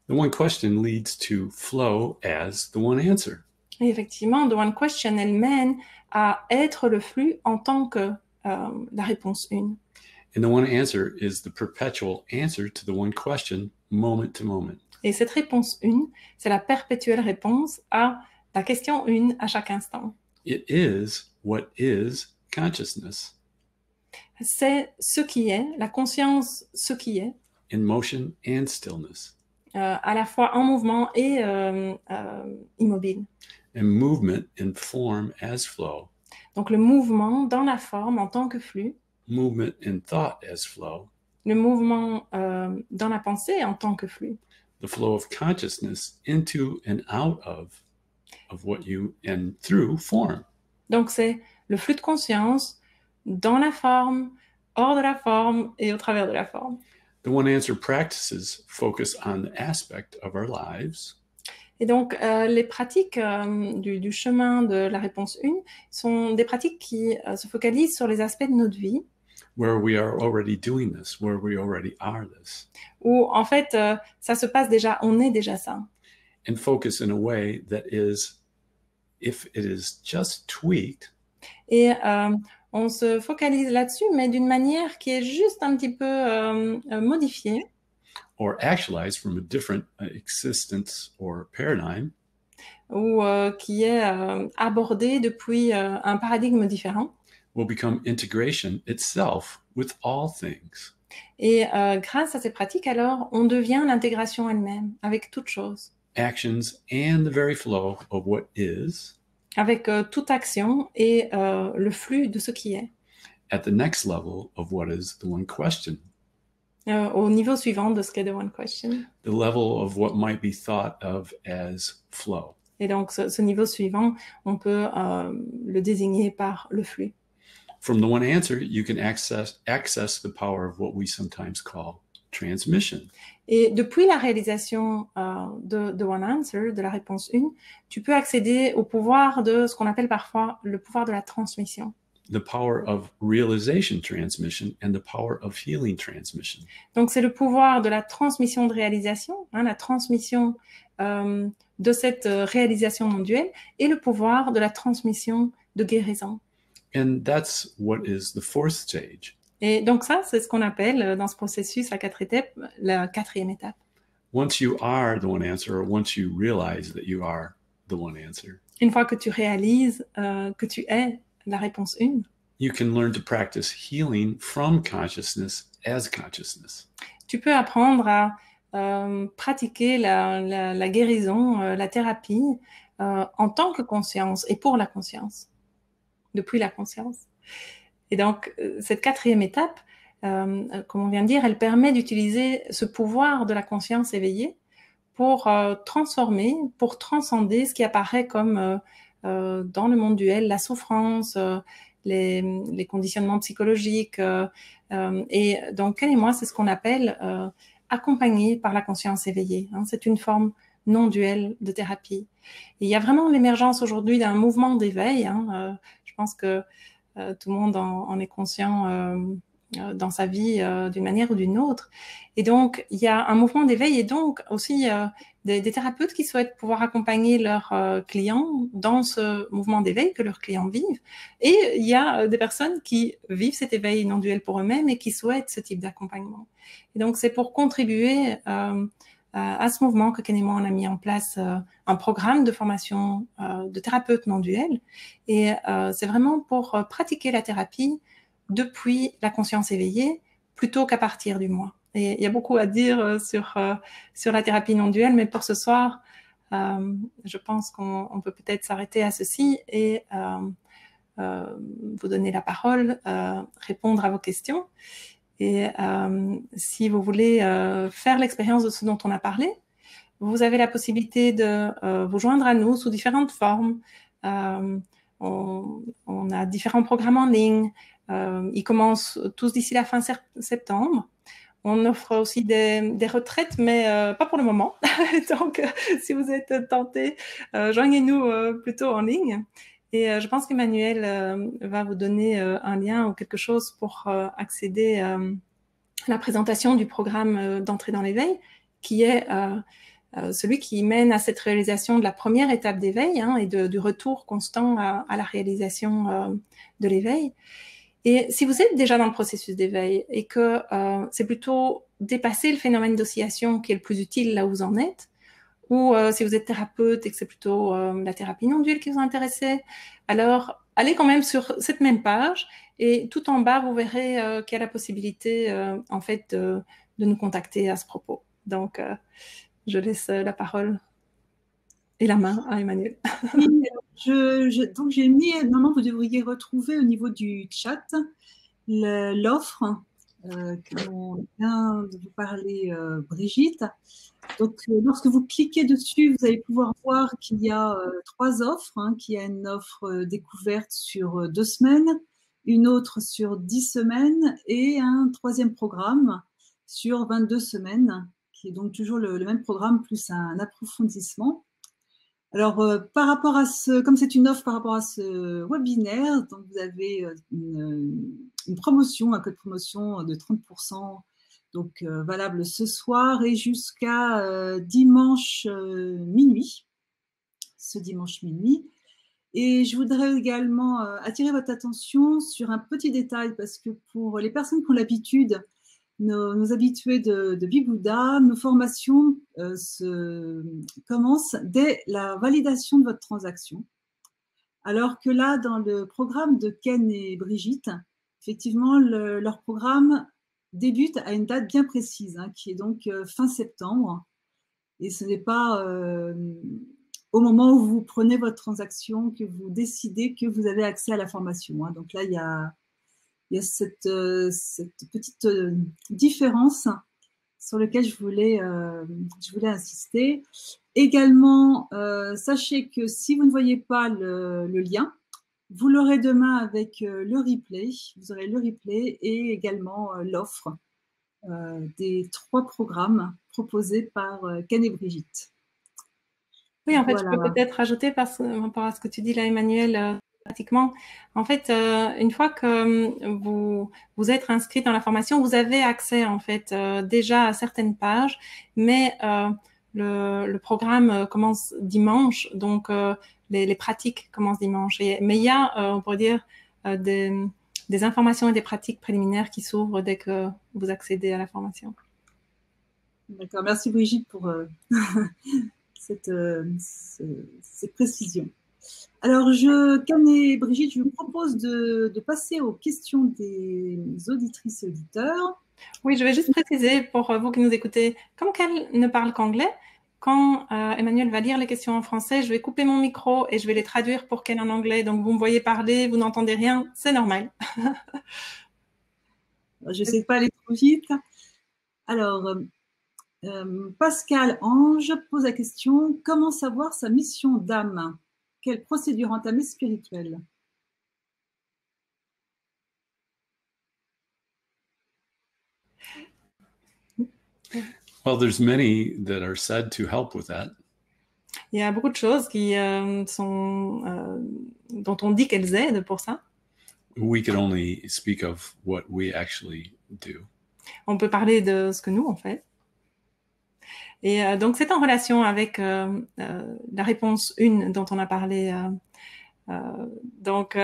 The one question leads to flow as the one answer. Et effectivement, the one question, elle mène à être le flux en tant que la réponse une. And the one answer is the perpetual answer to the one question, moment to moment. Et cette réponse une, c'est la perpétuelle réponse à la question une à chaque instant. It is what is consciousness. C'est ce qui est, la conscience, ce qui est, In motion and stillness. à la fois en mouvement et immobile. And movement in form as flow. Donc le mouvement dans la forme en tant que flux, Movement in thought as flow. le mouvement dans la pensée en tant que flux. The flow of consciousness into and out of what you and through form. Donc c'est le flux de conscience dans la forme, hors de la forme et au travers de la forme. The one answer practices focus on the aspect of our lives Et donc, les pratiques du chemin de la réponse 1 sont des pratiques qui se focalisent sur les aspects de notre vie, where we are already doing this, where we already are this, où en fait, ça se passe déjà, on est déjà ça. and focus in a way that is, if it is just tweaked, Et on se focalise là-dessus, mais d'une manière qui est juste un petit peu modifiée, or actualized from a different existence or paradigm, ou qui est abordée depuis un paradigme différent. will become integration itself with all things. Et grâce à ces pratiques, alors, on devient l'intégration elle-même, avec toute chose. Actions and the very flow of what is, Avec toute action et le flux de ce qui est. at the next level of what is the one question, Au niveau suivant de ce qu'est the one question. the level of what might be thought of as flow. Et donc, ce niveau suivant, on peut le désigner par le flux. From the one answer, you can access the power of what we sometimes call transmission. Et depuis la réalisation de One Answer, de la réponse 1, tu peux accéder au pouvoir de ce qu'on appelle parfois le pouvoir de la transmission. The power of realization transmission and the power of healing transmission. Donc, c'est le pouvoir de la transmission de réalisation, hein, la transmission de cette réalisation non duelle, et le pouvoir de la transmission de guérison. And that's what is the fourth stage. Et donc ça, c'est ce qu'on appelle dans ce processus à 4 étapes, la 4e étape. Once you are the one answer, or once you realize that you are the one answer, Une fois que tu réalises que tu es la réponse 1, you can learn to practice healing from consciousness as consciousness. tu peux apprendre à pratiquer la guérison, la thérapie en tant que conscience et pour la conscience, depuis la conscience. Et donc, cette 4e étape, comme on vient de dire, elle permet d'utiliser ce pouvoir de la conscience éveillée pour transformer, pour transcender ce qui apparaît comme dans le monde duel, la souffrance, les conditionnements psychologiques. Et donc, elle et moi, c'est ce qu'on appelle accompagné par la conscience éveillée. Hein. C'est une forme non duelle de thérapie. Et il y a vraiment l'émergence aujourd'hui d'un mouvement d'éveil. Hein. Je pense que tout le monde en est conscient dans sa vie d'une manière ou d'une autre. Et donc, il y a un mouvement d'éveil et donc aussi des thérapeutes qui souhaitent pouvoir accompagner leurs clients dans ce mouvement d'éveil que leurs clients vivent. Et il y a des personnes qui vivent cet éveil non duel pour eux-mêmes et qui souhaitent ce type d'accompagnement. Et donc, c'est pour contribuer à ce mouvement que Ken et moi, on a mis en place un programme de formation de thérapeute non duel. Et c'est vraiment pour pratiquer la thérapie depuis la conscience éveillée plutôt qu'à partir du moi. Et il y a beaucoup à dire sur la thérapie non duelle, mais pour ce soir, je pense qu'on peut peut-être s'arrêter à ceci et vous donner la parole, répondre à vos questions. Et si vous voulez faire l'expérience de ce dont on a parlé, vous avez la possibilité de vous joindre à nous sous différentes formes. On a différents programmes en ligne. Ils commencent tous d'ici la fin septembre. On offre aussi des retraites, mais pas pour le moment. Donc, si vous êtes tenté, joignez-nous plutôt en ligne. Et je pense qu'Emmanuel va vous donner un lien ou quelque chose pour accéder à la présentation du programme d'entrée dans l'éveil, qui est celui qui mène à cette réalisation de la première étape d'éveil et du retour constant à la réalisation de l'éveil. Et si vous êtes déjà dans le processus d'éveil et que c'est plutôt dépasser le phénomène d'oscillation qui est le plus utile là où vous en êtes, ou si vous êtes thérapeute et que c'est plutôt la thérapie non duelle qui vous intéresse, alors allez quand même sur cette même page et tout en bas, vous verrez qu'il y a la possibilité en fait de nous contacter à ce propos. Donc, je laisse la parole et la main à Emmanuel. Oui, donc j'ai mis, normalement vous devriez retrouver au niveau du chat l'offre que vient de vous parler Brigitte. Donc lorsque vous cliquez dessus, vous allez pouvoir voir qu'il y a 3 offres, qu'il y a une offre découverte sur 2 semaines, une autre sur 10 semaines et un 3e programme sur 22 semaines, qui est donc toujours le même programme plus un approfondissement. Alors, par rapport à comme c'est une offre par rapport à ce webinaire, donc vous avez une promotion, un code promotion de 30%, donc valable ce soir et jusqu'à dimanche minuit, ce dimanche minuit. Et je voudrais également attirer votre attention sur un petit détail, parce que pour les personnes qui ont l'habitude, nos habitués de Big-Bouddha, nos formations commencent dès la validation de votre transaction. Alors que là, dans le programme de Ken et Brigitte, effectivement, leur programme débute à une date bien précise, qui est donc fin septembre. Et ce n'est pas au moment où vous prenez votre transaction que vous décidez que vous avez accès à la formation. Donc là, il y a cette petite différence sur laquelle je voulais insister. Également, sachez que si vous ne voyez pas le lien, vous l'aurez demain avec le replay. Vous aurez le replay et également l'offre des 3 programmes proposés par Ken et Brigitte. Oui, en fait, voilà. Je peux peut-être rajouter par rapport à ce que tu dis là, Emmanuel, pratiquement. En fait, une fois que vous êtes inscrit dans la formation, vous avez accès en fait déjà à certaines pages, mais le programme commence dimanche, donc les pratiques commencent dimanche. Mais il y a, on pourrait dire, des informations et des pratiques préliminaires qui s'ouvrent dès que vous accédez à la formation. D'accord, merci Brigitte pour cette précision. Alors, Ken et Brigitte, je vous propose de passer aux questions des auditrices et auditeurs. Oui, je vais juste préciser pour vous qui nous écoutez, comme qu'elle ne parle qu'anglais, quand Emmanuel va lire les questions en français, je vais couper mon micro et je vais les traduire pour qu'elle en anglais. Donc, vous me voyez parler, vous n'entendez rien, c'est normal. Je n'essaie pas aller trop vite. Alors, Pascal Ange pose la question, comment savoir sa mission d'âme? Quelle procédure entamée spirituelle? Well, there's many that are said to help with that. Il y a beaucoup de choses qui dont on dit qu'elles aident pour ça. We can only speak of what we actually do. On peut parler de ce que nous on fait. Et donc c'est en relation avec la réponse 1 dont on a parlé. Donc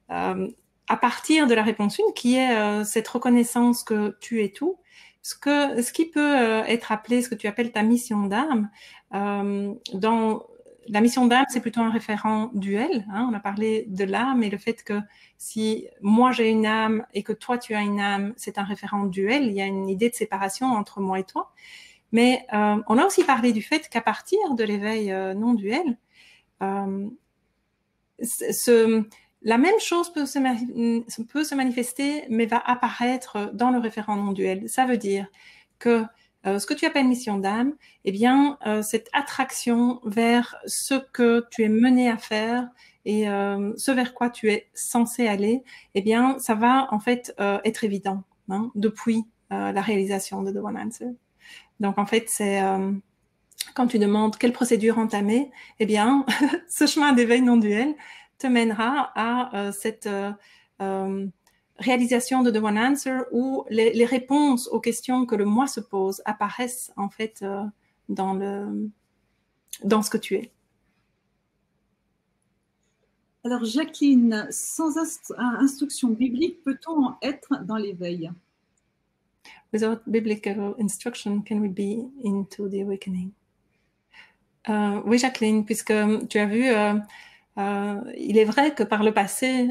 à partir de la réponse 1 qui est cette reconnaissance que tu es tout, ce qui peut être appelé, ce que tu appelles ta mission d'âme, dans la mission d'âme, c'est plutôt un référent duel. Hein, on a parlé de l'âme et le fait que si moi j'ai une âme et que toi tu as une âme, c'est un référent duel. Il y a une idée de séparation entre moi et toi. Mais on a aussi parlé du fait qu'à partir de l'éveil non duel, la même chose peut se manifester, mais va apparaître dans le référent non duel. Ça veut dire que ce que tu appelles mission d'âme, eh bien, cette attraction vers ce que tu es mené à faire et ce vers quoi tu es censé aller, eh bien, ça va en fait être évident hein, depuis la réalisation de The One Answer. Donc, en fait, c'est quand tu demandes quelle procédure entamer, eh bien, ce chemin d'éveil non duel te mènera à cette réalisation de The One Answer où les réponses aux questions que le moi se pose apparaissent en fait dans ce que tu es. Alors Jacqueline, sans instruction biblique, peut-on être dans l'éveil? Without biblical instruction, can we be into the awakening? Oui, Jacqueline, puisque tu as vu, il est vrai que par le passé,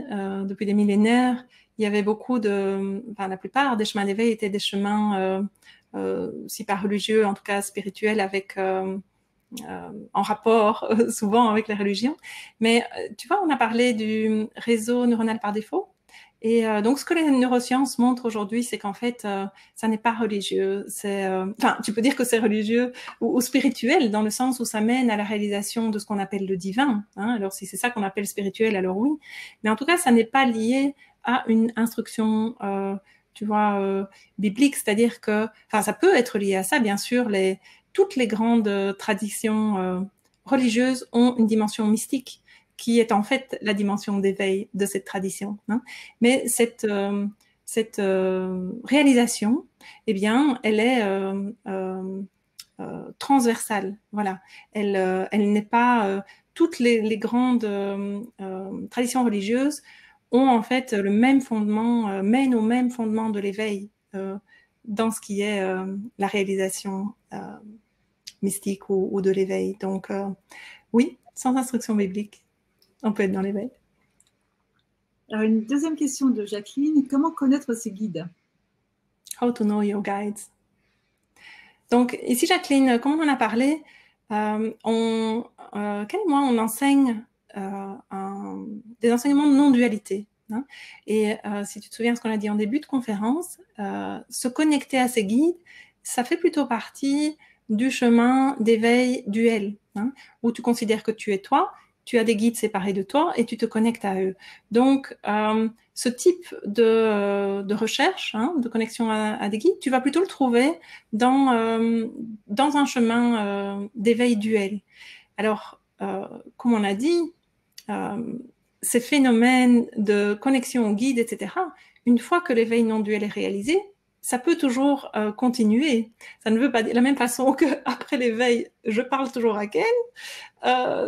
depuis des millénaires, il y avait beaucoup la plupart des chemins d'éveil étaient des chemins, si pas religieux, en tout cas spirituels, avec en rapport souvent avec les religions. Mais tu vois, on a parlé du réseau neuronal par défaut. Et donc, ce que les neurosciences montrent aujourd'hui, c'est qu'en fait, ça n'est pas religieux. Enfin, tu peux dire que c'est religieux ou spirituel, dans le sens où ça mène à la réalisation de ce qu'on appelle le divin. Hein. Alors, si c'est ça qu'on appelle spirituel, alors oui. Mais en tout cas, ça n'est pas lié à une instruction, tu vois, biblique. C'est-à-dire que, enfin, ça peut être lié à ça, bien sûr. Toutes les grandes traditions religieuses ont une dimension mystique, qui est en fait la dimension d'éveil de cette tradition. Hein. Mais cette réalisation, eh bien, elle est transversale. Voilà. Elle n'est pas... toutes les grandes traditions religieuses ont en fait le même fondement, mènent au même fondement de l'éveil dans ce qui est la réalisation mystique ou de l'éveil. Donc, oui, sans instruction biblique, on peut être dans l'éveil. Alors, une deuxième question de Jacqueline. Comment connaître ses guides? How to know your guides. Donc, ici, Jacqueline, comme on en a parlé, Ken et moi, on enseigne des enseignements de non-dualité. Hein. Et si tu te souviens ce qu'on a dit en début de conférence, se connecter à ses guides, ça fait plutôt partie du chemin d'éveil duel, hein, où tu considères que tu es toi, tu as des guides séparés de toi et tu te connectes à eux. Donc, ce type de recherche, hein, de connexion à des guides, tu vas plutôt le trouver dans un chemin d'éveil duel. Alors, comme on a dit, ces phénomènes de connexion aux guides, etc., une fois que l'éveil non duel est réalisé, ça peut toujours continuer. Ça ne veut pas dire de la même façon qu'après l'éveil, je parle toujours à Ken.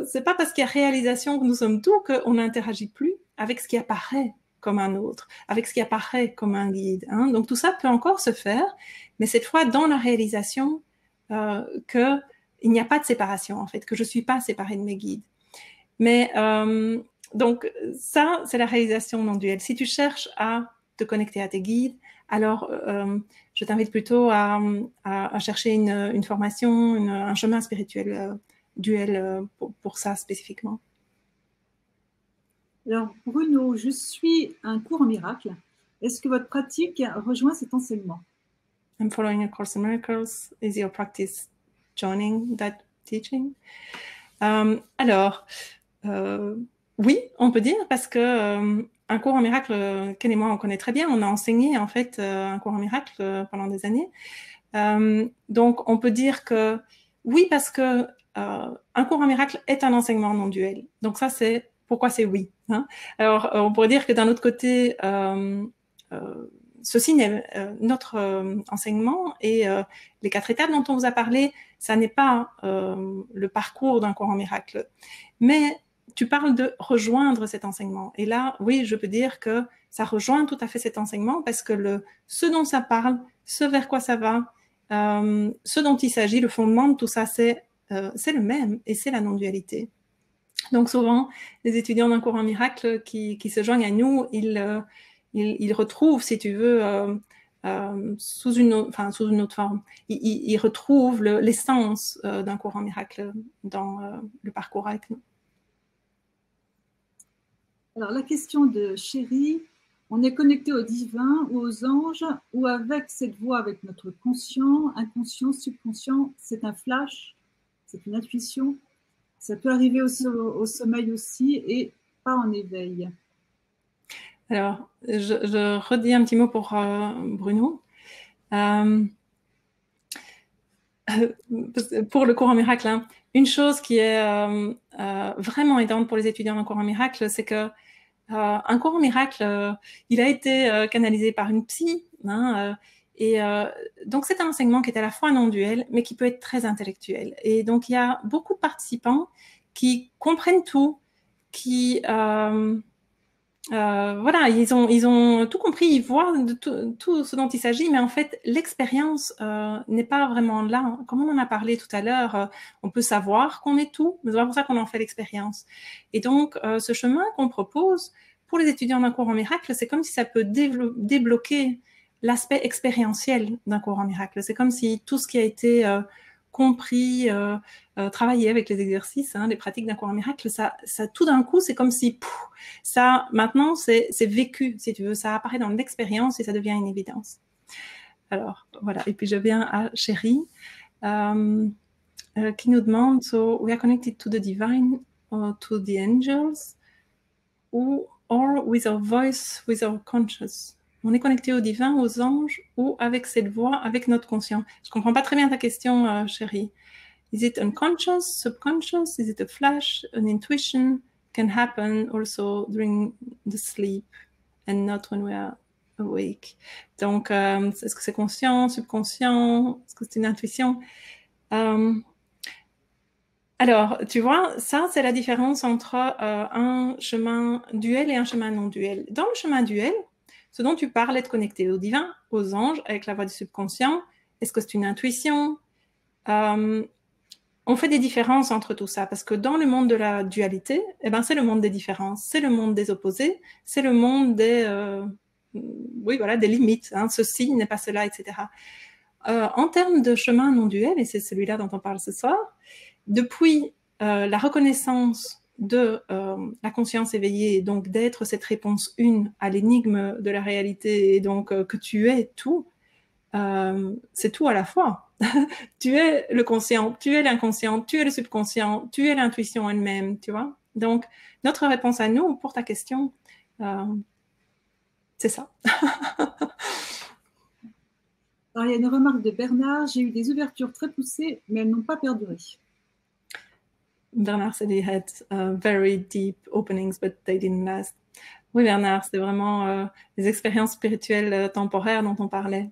C'est pas parce qu'il y a réalisation que nous sommes tout qu'on n'interagit plus avec ce qui apparaît comme un autre, avec ce qui apparaît comme un guide. Hein. Donc tout ça peut encore se faire, mais cette fois dans la réalisation qu'il n'y a pas de séparation en fait, que je suis pas séparée de mes guides. Mais donc ça, c'est la réalisation non duelle. Si tu cherches à te connecter à tes guides, alors je t'invite plutôt à chercher une formation, un chemin spirituel duel pour ça spécifiquement. Alors Bruno, je suis un cours en miracle. Est-ce que votre pratique rejoint cet enseignement? I'm following a course in miracles. Is your practice joining that teaching? Alors, oui, on peut dire parce que un cours en miracle, Ken et moi, on connaît très bien. On a enseigné, en fait, un cours en miracle pendant des années. Donc, on peut dire que oui, parce que un cours en miracle est un enseignement non duel. Donc, ça, c'est pourquoi c'est oui. Hein. Alors, on pourrait dire que d'un autre côté, ceci n'est notre enseignement et les 4 étapes dont on vous a parlé, ça n'est pas le parcours d'un cours en miracle. Mais tu parles de rejoindre cet enseignement. Et là, oui, je peux dire que ça rejoint tout à fait cet enseignement parce que ce dont ça parle, ce vers quoi ça va, ce dont il s'agit, le fondement de tout ça, c'est c'est le même et c'est la non-dualité. Donc souvent, les étudiants d'un cours en miracle qui se joignent à nous, ils retrouvent, si tu veux, sous une autre forme, ils retrouvent l'essence d'un cours en miracle dans le parcours avec nous. Alors la question de Chérie, on est connecté au divin ou aux anges ou avec cette voix, avec notre conscient, inconscient, subconscient, c'est un flash, c'est une intuition. Ça peut arriver au sommeil aussi et pas en éveil. Alors, je redis un petit mot pour Bruno. Pour le cours en miracle, hein, une chose qui est vraiment aidante pour les étudiants d'un cours en miracle, c'est que un cours en miracle, il a été canalisé par une psy, hein, donc c'est un enseignement qui est à la fois non-duel, mais qui peut être très intellectuel. Et donc il y a beaucoup de participants qui comprennent tout, qui voilà, ils ont tout compris, ils voient tout ce dont il s'agit, mais en fait, l'expérience n'est pas vraiment là. Comme on en a parlé tout à l'heure, on peut savoir qu'on est tout, mais c'est pas pour ça qu'on en fait l'expérience. Et donc, ce chemin qu'on propose pour les étudiants d'un cours en miracle, c'est comme si ça peut débloquer l'aspect expérientiel d'un cours en miracle. C'est comme si tout ce qui a été compris, travailler avec les exercices, hein, les pratiques d'un cours en miracle, ça tout d'un coup, c'est comme si ça, maintenant, c'est vécu, si tu veux, ça apparaît dans l'expérience et ça devient une évidence. Alors, voilà, et puis je viens à Chérie, qui nous demande, so, we are connected to the divine or to the angels, or with our voice, with our conscious. On est connecté au divin, aux anges, ou avec cette voix, avec notre conscient. Je comprends pas très bien ta question, Chérie. Is it unconscious, subconscious? Is it a flash, an intuition? Can happen also during the sleep and not when we are awake. Donc, est-ce que c'est conscient, subconscient? Est-ce que c'est une intuition? Alors, tu vois, ça, c'est la différence entre un chemin duel et un chemin non duel. Dans le chemin duel, ce dont tu parles est de connecter au divin, aux anges, avec la voix du subconscient. Est-ce que c'est une intuition? On fait des différences entre tout ça, parce que dans le monde de la dualité, eh ben, c'est le monde des différences, c'est le monde des opposés, c'est le monde des, oui, voilà, des limites. Hein, ceci n'est pas cela, etc. En termes de chemin non duel, et c'est celui-là dont on parle ce soir, depuis la reconnaissance de la conscience éveillée, donc d'être cette réponse une à l'énigme de la réalité, et donc que tu es tout, c'est tout à la fois. Tu es le conscient, tu es l'inconscient, tu es le subconscient, tu es l'intuition elle-même, tu vois. Donc, notre réponse à nous, pour ta question, c'est ça. Alors, il y a une remarque de Bernard, j'ai eu des ouvertures très poussées, mais elles n'ont pas perduré. Bernard said he had very deep openings, but they didn't last. Oui, Bernard, c'est vraiment les expériences spirituelles temporaires dont on parlait.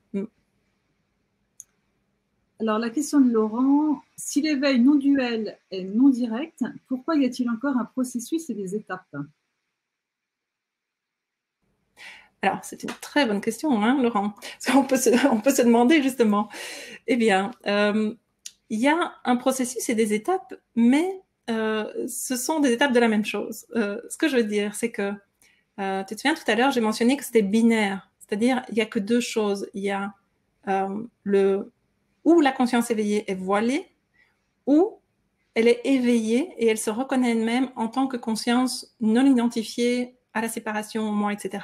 Alors, la question de Laurent, si l'éveil non duel est non direct, pourquoi y a-t-il encore un processus et des étapes? Alors, c'est une très bonne question, hein, Laurent. On peut se demander justement. Eh bien, il y a un processus et des étapes, mais ce sont des étapes de la même chose. Ce que je veux dire, c'est que, tu te souviens tout à l'heure, j'ai mentionné que c'était binaire. C'est-à-dire, il n'y a que deux choses. Il y a où la conscience éveillée est voilée, ou elle est éveillée et elle se reconnaît elle-même en tant que conscience non identifiée à la séparation, au moi, etc.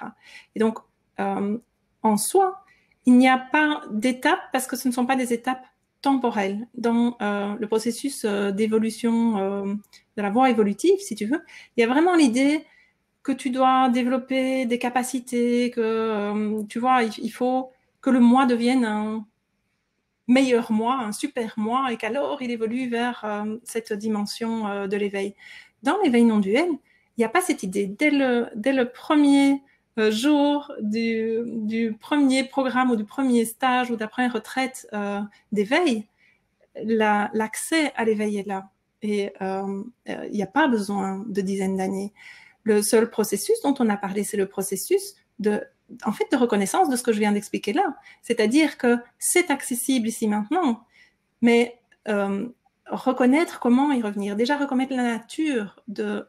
Et donc, en soi, il n'y a pas d'étapes parce que ce ne sont pas des étapes temporelles. Dans le processus d'évolution de la voie évolutive, si tu veux, il y a vraiment l'idée que tu dois développer des capacités, que tu vois, il faut que le moi devienne un meilleur moi, un super moi, et qu'alors il évolue vers cette dimension de l'éveil. Dans l'éveil non duel, il n'y a pas cette idée. Dès le premier jour du premier programme ou du premier stage ou d'après retraite d'éveil, l'accès à l'éveil est là. Et il n'y a pas besoin de dizaines d'années. Le seul processus dont on a parlé, c'est le processus de reconnaissance de ce que je viens d'expliquer là. C'est-à-dire que c'est accessible ici maintenant, mais reconnaître comment y revenir. Déjà, reconnaître la nature de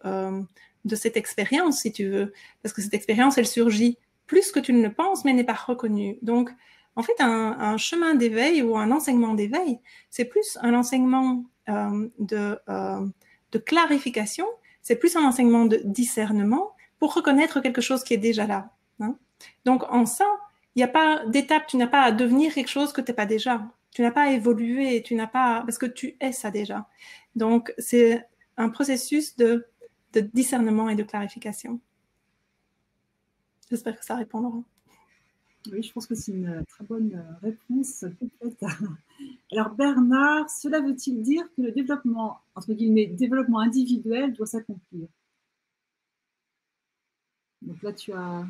cette expérience, si tu veux, parce que cette expérience, elle surgit plus que tu ne le penses, mais n'est pas reconnue. Donc, en fait, un chemin d'éveil ou un enseignement d'éveil, c'est plus un enseignement de clarification, c'est plus un enseignement de discernement pour reconnaître quelque chose qui est déjà là. Hein. Donc, en ça, il n'y a pas d'étape, tu n'as pas à devenir quelque chose que tu n'es pas déjà. Tu n'as pas à évoluer, tu n'as pas parce que tu es ça déjà. Donc, c'est un processus de discernement et de clarification. J'espère que ça répond, Laurent. Oui, je pense que c'est une très bonne réponse complète. Alors Bernard, cela veut-il dire que le développement, entre guillemets, développement individuel doit s'accomplir? Donc là, tu as...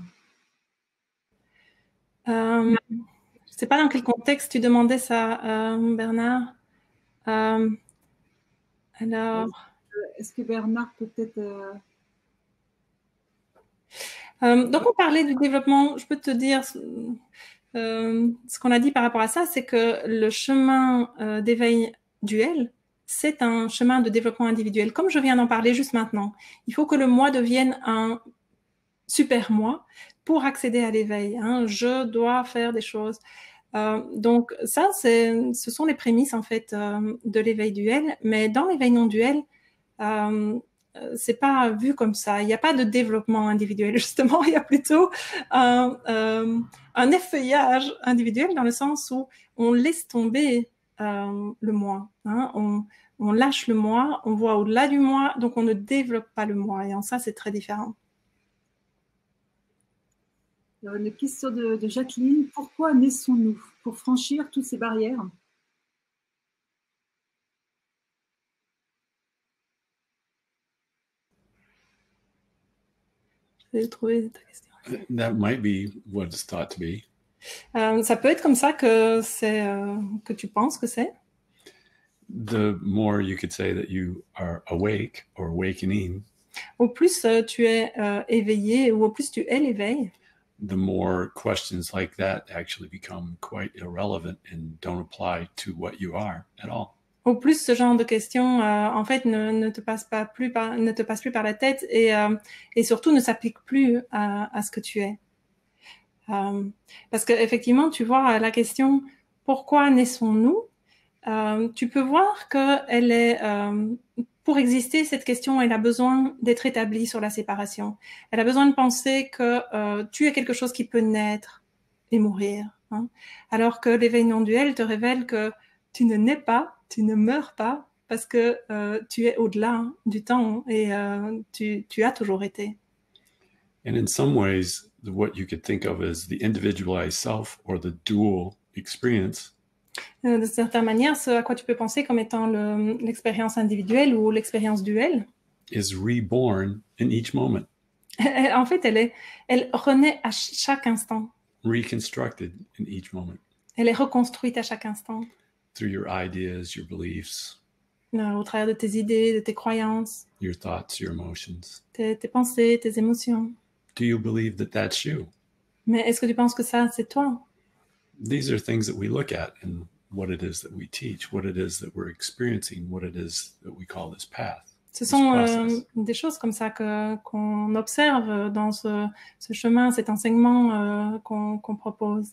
Je ne sais pas dans quel contexte tu demandais ça, Bernard. Alors... Est-ce que Bernard peut peut-être... donc, on parlait du développement. Je peux te dire ce qu'on a dit par rapport à ça, c'est que le chemin d'éveil duel, c'est un chemin de développement individuel. Comme je viens d'en parler juste maintenant, il faut que le moi devienne un super moi pour accéder à l'éveil. Hein. Je dois faire des choses. Donc ça, ce sont les prémices en fait de l'éveil duel. Mais dans l'éveil non duel, c'est pas vu comme ça. Il n'y a pas de développement individuel, justement. Il y a plutôt un effeuillage individuel dans le sens où on laisse tomber le moi. Hein. On lâche le moi, on voit au-delà du moi, donc on ne développe pas le moi. Et en ça, c'est très différent. Alors, une question de Jacqueline. Pourquoi naissons-nous? Pour franchir toutes ces barrières? J'ai trouvé ta question. That might be what it's thought to be. Ça peut être comme ça que que tu penses que c'est. The more you could say that you are awake or awakening, au plus tu es éveillé ou au plus tu es l'éveil, the more questions like that actually become quite irrelevant and don't apply to what you are at all. Au plus ce genre de questions en fait ne te passe plus par la tête et surtout ne s'applique plus à ce que tu es. Parce que effectivement, tu vois la question pourquoi naissons-nous, tu peux voir que elle est pour exister, cette question, elle a besoin d'être établie sur la séparation. Elle a besoin de penser que tu es quelque chose qui peut naître et mourir. Hein, alors que l'éveil non duel te révèle que tu ne nais pas, tu ne meurs pas, parce que tu es au-delà du temps et tu as toujours été. And in some ways, what you could think of as the individualized self or the dual experience de certaine manière, ce à quoi tu peux penser comme étant l'expérience individuelle ou l'expérience duelle is reborn in each moment. En fait, elle renaît à chaque instant. Reconstructed in each moment. Elle est reconstruite à chaque instant. Through your ideas, your beliefs. Au travers de tes idées, de tes croyances. Your thoughts, your emotions. Tes pensées, tes émotions. Do you believe that that's you? Mais est-ce que tu penses que ça, c'est toi? These are things that we look at in what it is that we teach, what it is that we're experiencing, what it is that we call this path. Ce sont des choses comme ça qu'on observe dans ce chemin, cet enseignement qu'on propose.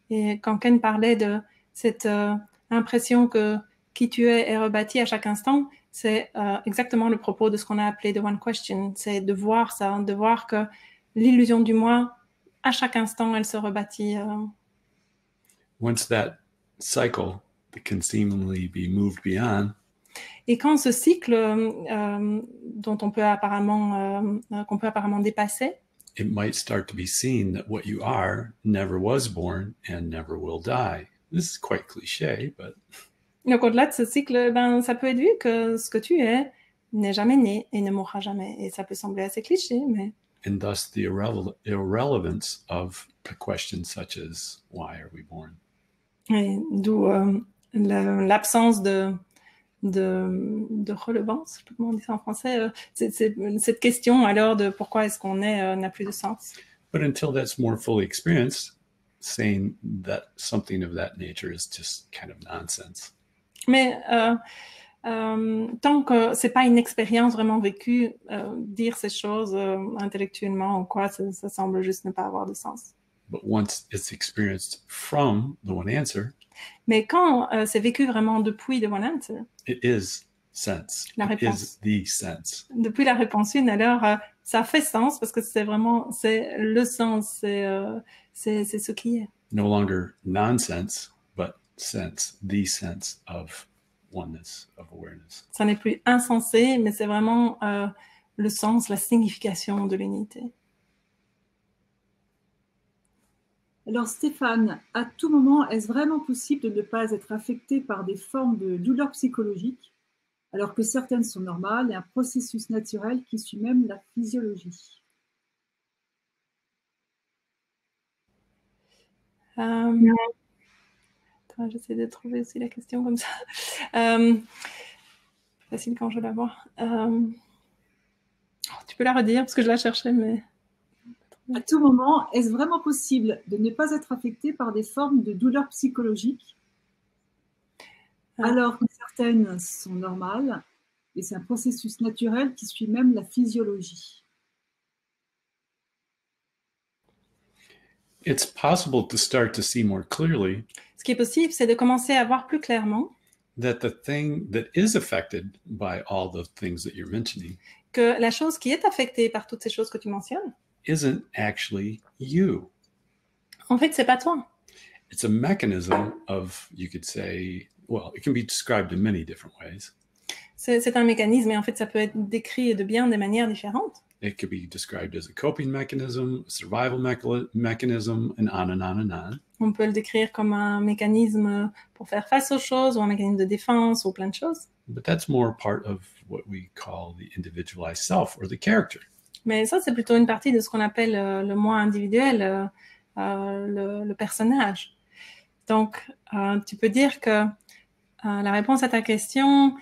Et quand Ken parlait de cette impression que qui tu es est rebâti à chaque instant, c'est exactement le propos de ce qu'on a appelé the one question. C'est de voir ça, de voir que l'illusion du moi, à chaque instant, elle se rebâtit. Once that cycle can seemingly be moved beyond, et quand ce cycle dont on peut apparemment qu'on peut apparemment dépasser, it might start to be seen that what you are never was born and never will die. This is quite cliché, but donc au-delà de ce cycle, ben ça peut être vu que ce que tu es n'est jamais né et ne mourra jamais. Et ça peut sembler assez cliché, mais and thus the irrelevance of a question such as why are we born? Et d'où l'absence de relevance, je sais pas comment on dit ça en français, cette question alors de pourquoi est-ce qu'on est n'a plus de sens. But until that's more fully experienced, saying that something of that nature is just kind of nonsense. Mais tant que c'est pas une expérience vraiment vécue, dire ces choses intellectuellement ou quoi, ça semble juste ne pas avoir de sens. But once it's experienced from the one answer, Mais quand c'est vécu vraiment depuis the one answer, it is sense. La It réponse. is the sense. Depuis la réponse 1, alors ça fait sens parce que c'est le sens, c'est ce qui est. No longer nonsense, but sense, the sense of oneness, of awareness. Ça n'est plus insensé, mais c'est vraiment le sens, la signification de l'unité. Alors Stéphane, à tout moment, est-ce vraiment possible de ne pas être affecté par des formes de douleurs psychologiques, alors que certaines sont normales et un processus naturel qui suit même la physiologie? J'essaie de trouver aussi la question comme ça. Facile quand je la vois. Tu peux la redire parce que je la cherchais, mais... À tout moment, est-ce vraiment possible de ne pas être affecté par des formes de douleurs psychologiques, alors que certaines sont normales et c'est un processus naturel qui suit même la physiologie? It's possible to start to see more clearly Ce qui est possible, c'est de commencer à voir plus clairement that the thing that is affected by all the things that you're mentioning que la chose qui est affectée par toutes ces choses que tu mentionnes, isn't actually you. en fait, c'est pas toi. It's a mechanism of, you could say, well, it can be described in many different ways. C'est un mécanisme et en fait, ça peut être décrit de bien des manières différentes. It could be described as a coping mechanism, a survival mechanism, and on and on and on. On peut le décrire comme un mécanisme pour faire face aux choses ou un mécanisme de défense ou plein de choses. But that's more part of what we call the individualized self or the character. Mais ça, c'est plutôt une partie de ce qu'on appelle le moi individuel, le personnage. Donc, tu peux dire que la réponse à ta question,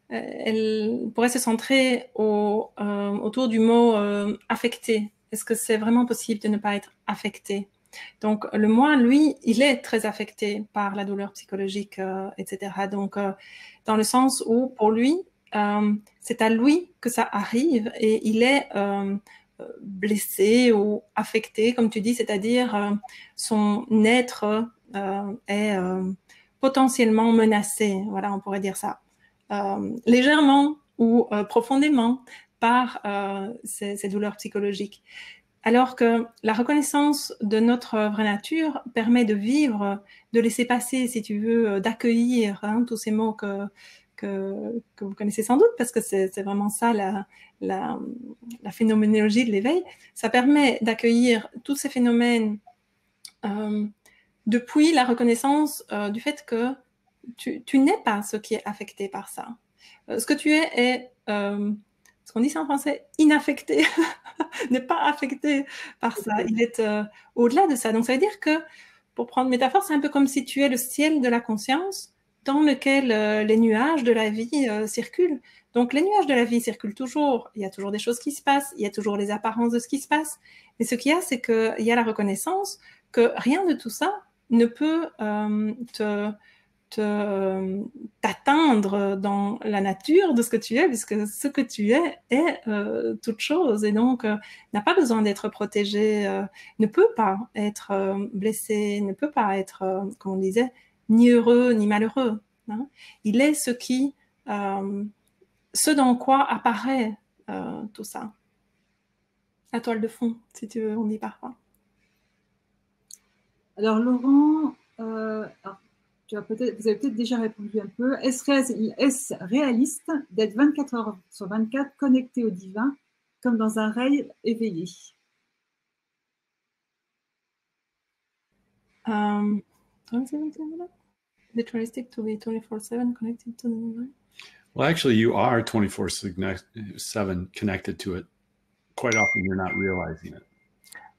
elle pourrait se centrer autour du mot affecté. Est-ce que c'est vraiment possible de ne pas être affecté? Donc, le moi, lui, il est très affecté par la douleur psychologique, etc. Donc, dans le sens où, pour lui, c'est à lui que ça arrive et il est blessé ou affecté, comme tu dis, c'est-à-dire son être est potentiellement menacé. Voilà, on pourrait dire ça. Légèrement ou profondément par ces douleurs psychologiques. Alors que la reconnaissance de notre vraie nature permet de vivre, de laisser passer, si tu veux, d'accueillir tous ces mots que vous connaissez sans doute, parce que c'est vraiment ça la phénoménologie de l'éveil. Ça permet d'accueillir tous ces phénomènes depuis la reconnaissance du fait que tu n'es pas ce qui est affecté par ça. Ce que tu es est, ce qu'on dit ça en français, inaffecté, n'est pas affecté par ça. Il est au-delà de ça. Donc ça veut dire que, pour prendre métaphore, c'est un peu comme si tu es le ciel de la conscience dans lequel les nuages de la vie circulent. Donc les nuages de la vie circulent toujours, il y a toujours des choses qui se passent, il y a toujours les apparences de ce qui se passe, mais ce qu'il y a, c'est qu'il y a la reconnaissance que rien de tout ça ne peut t'atteindre dans la nature de ce que tu es, puisque ce que tu es toute chose, et donc n'a pas besoin d'être protégé, ne peut pas être blessé, ne peut pas être, comme on disait, ni heureux ni malheureux. Hein. Il est ce dans quoi apparaît tout ça. La toile de fond, si tu veux, on dit parfois. Alors Laurent, vous avez peut-être déjà répondu un peu. Est-ce réaliste d'être 24 heures sur 24 connecté au divin, comme dans un rêve éveillé? Is it realistic to be 24/7 connected to the divine? Well, actually, you are 24/7 connected to it. Quite often, you're not realizing it.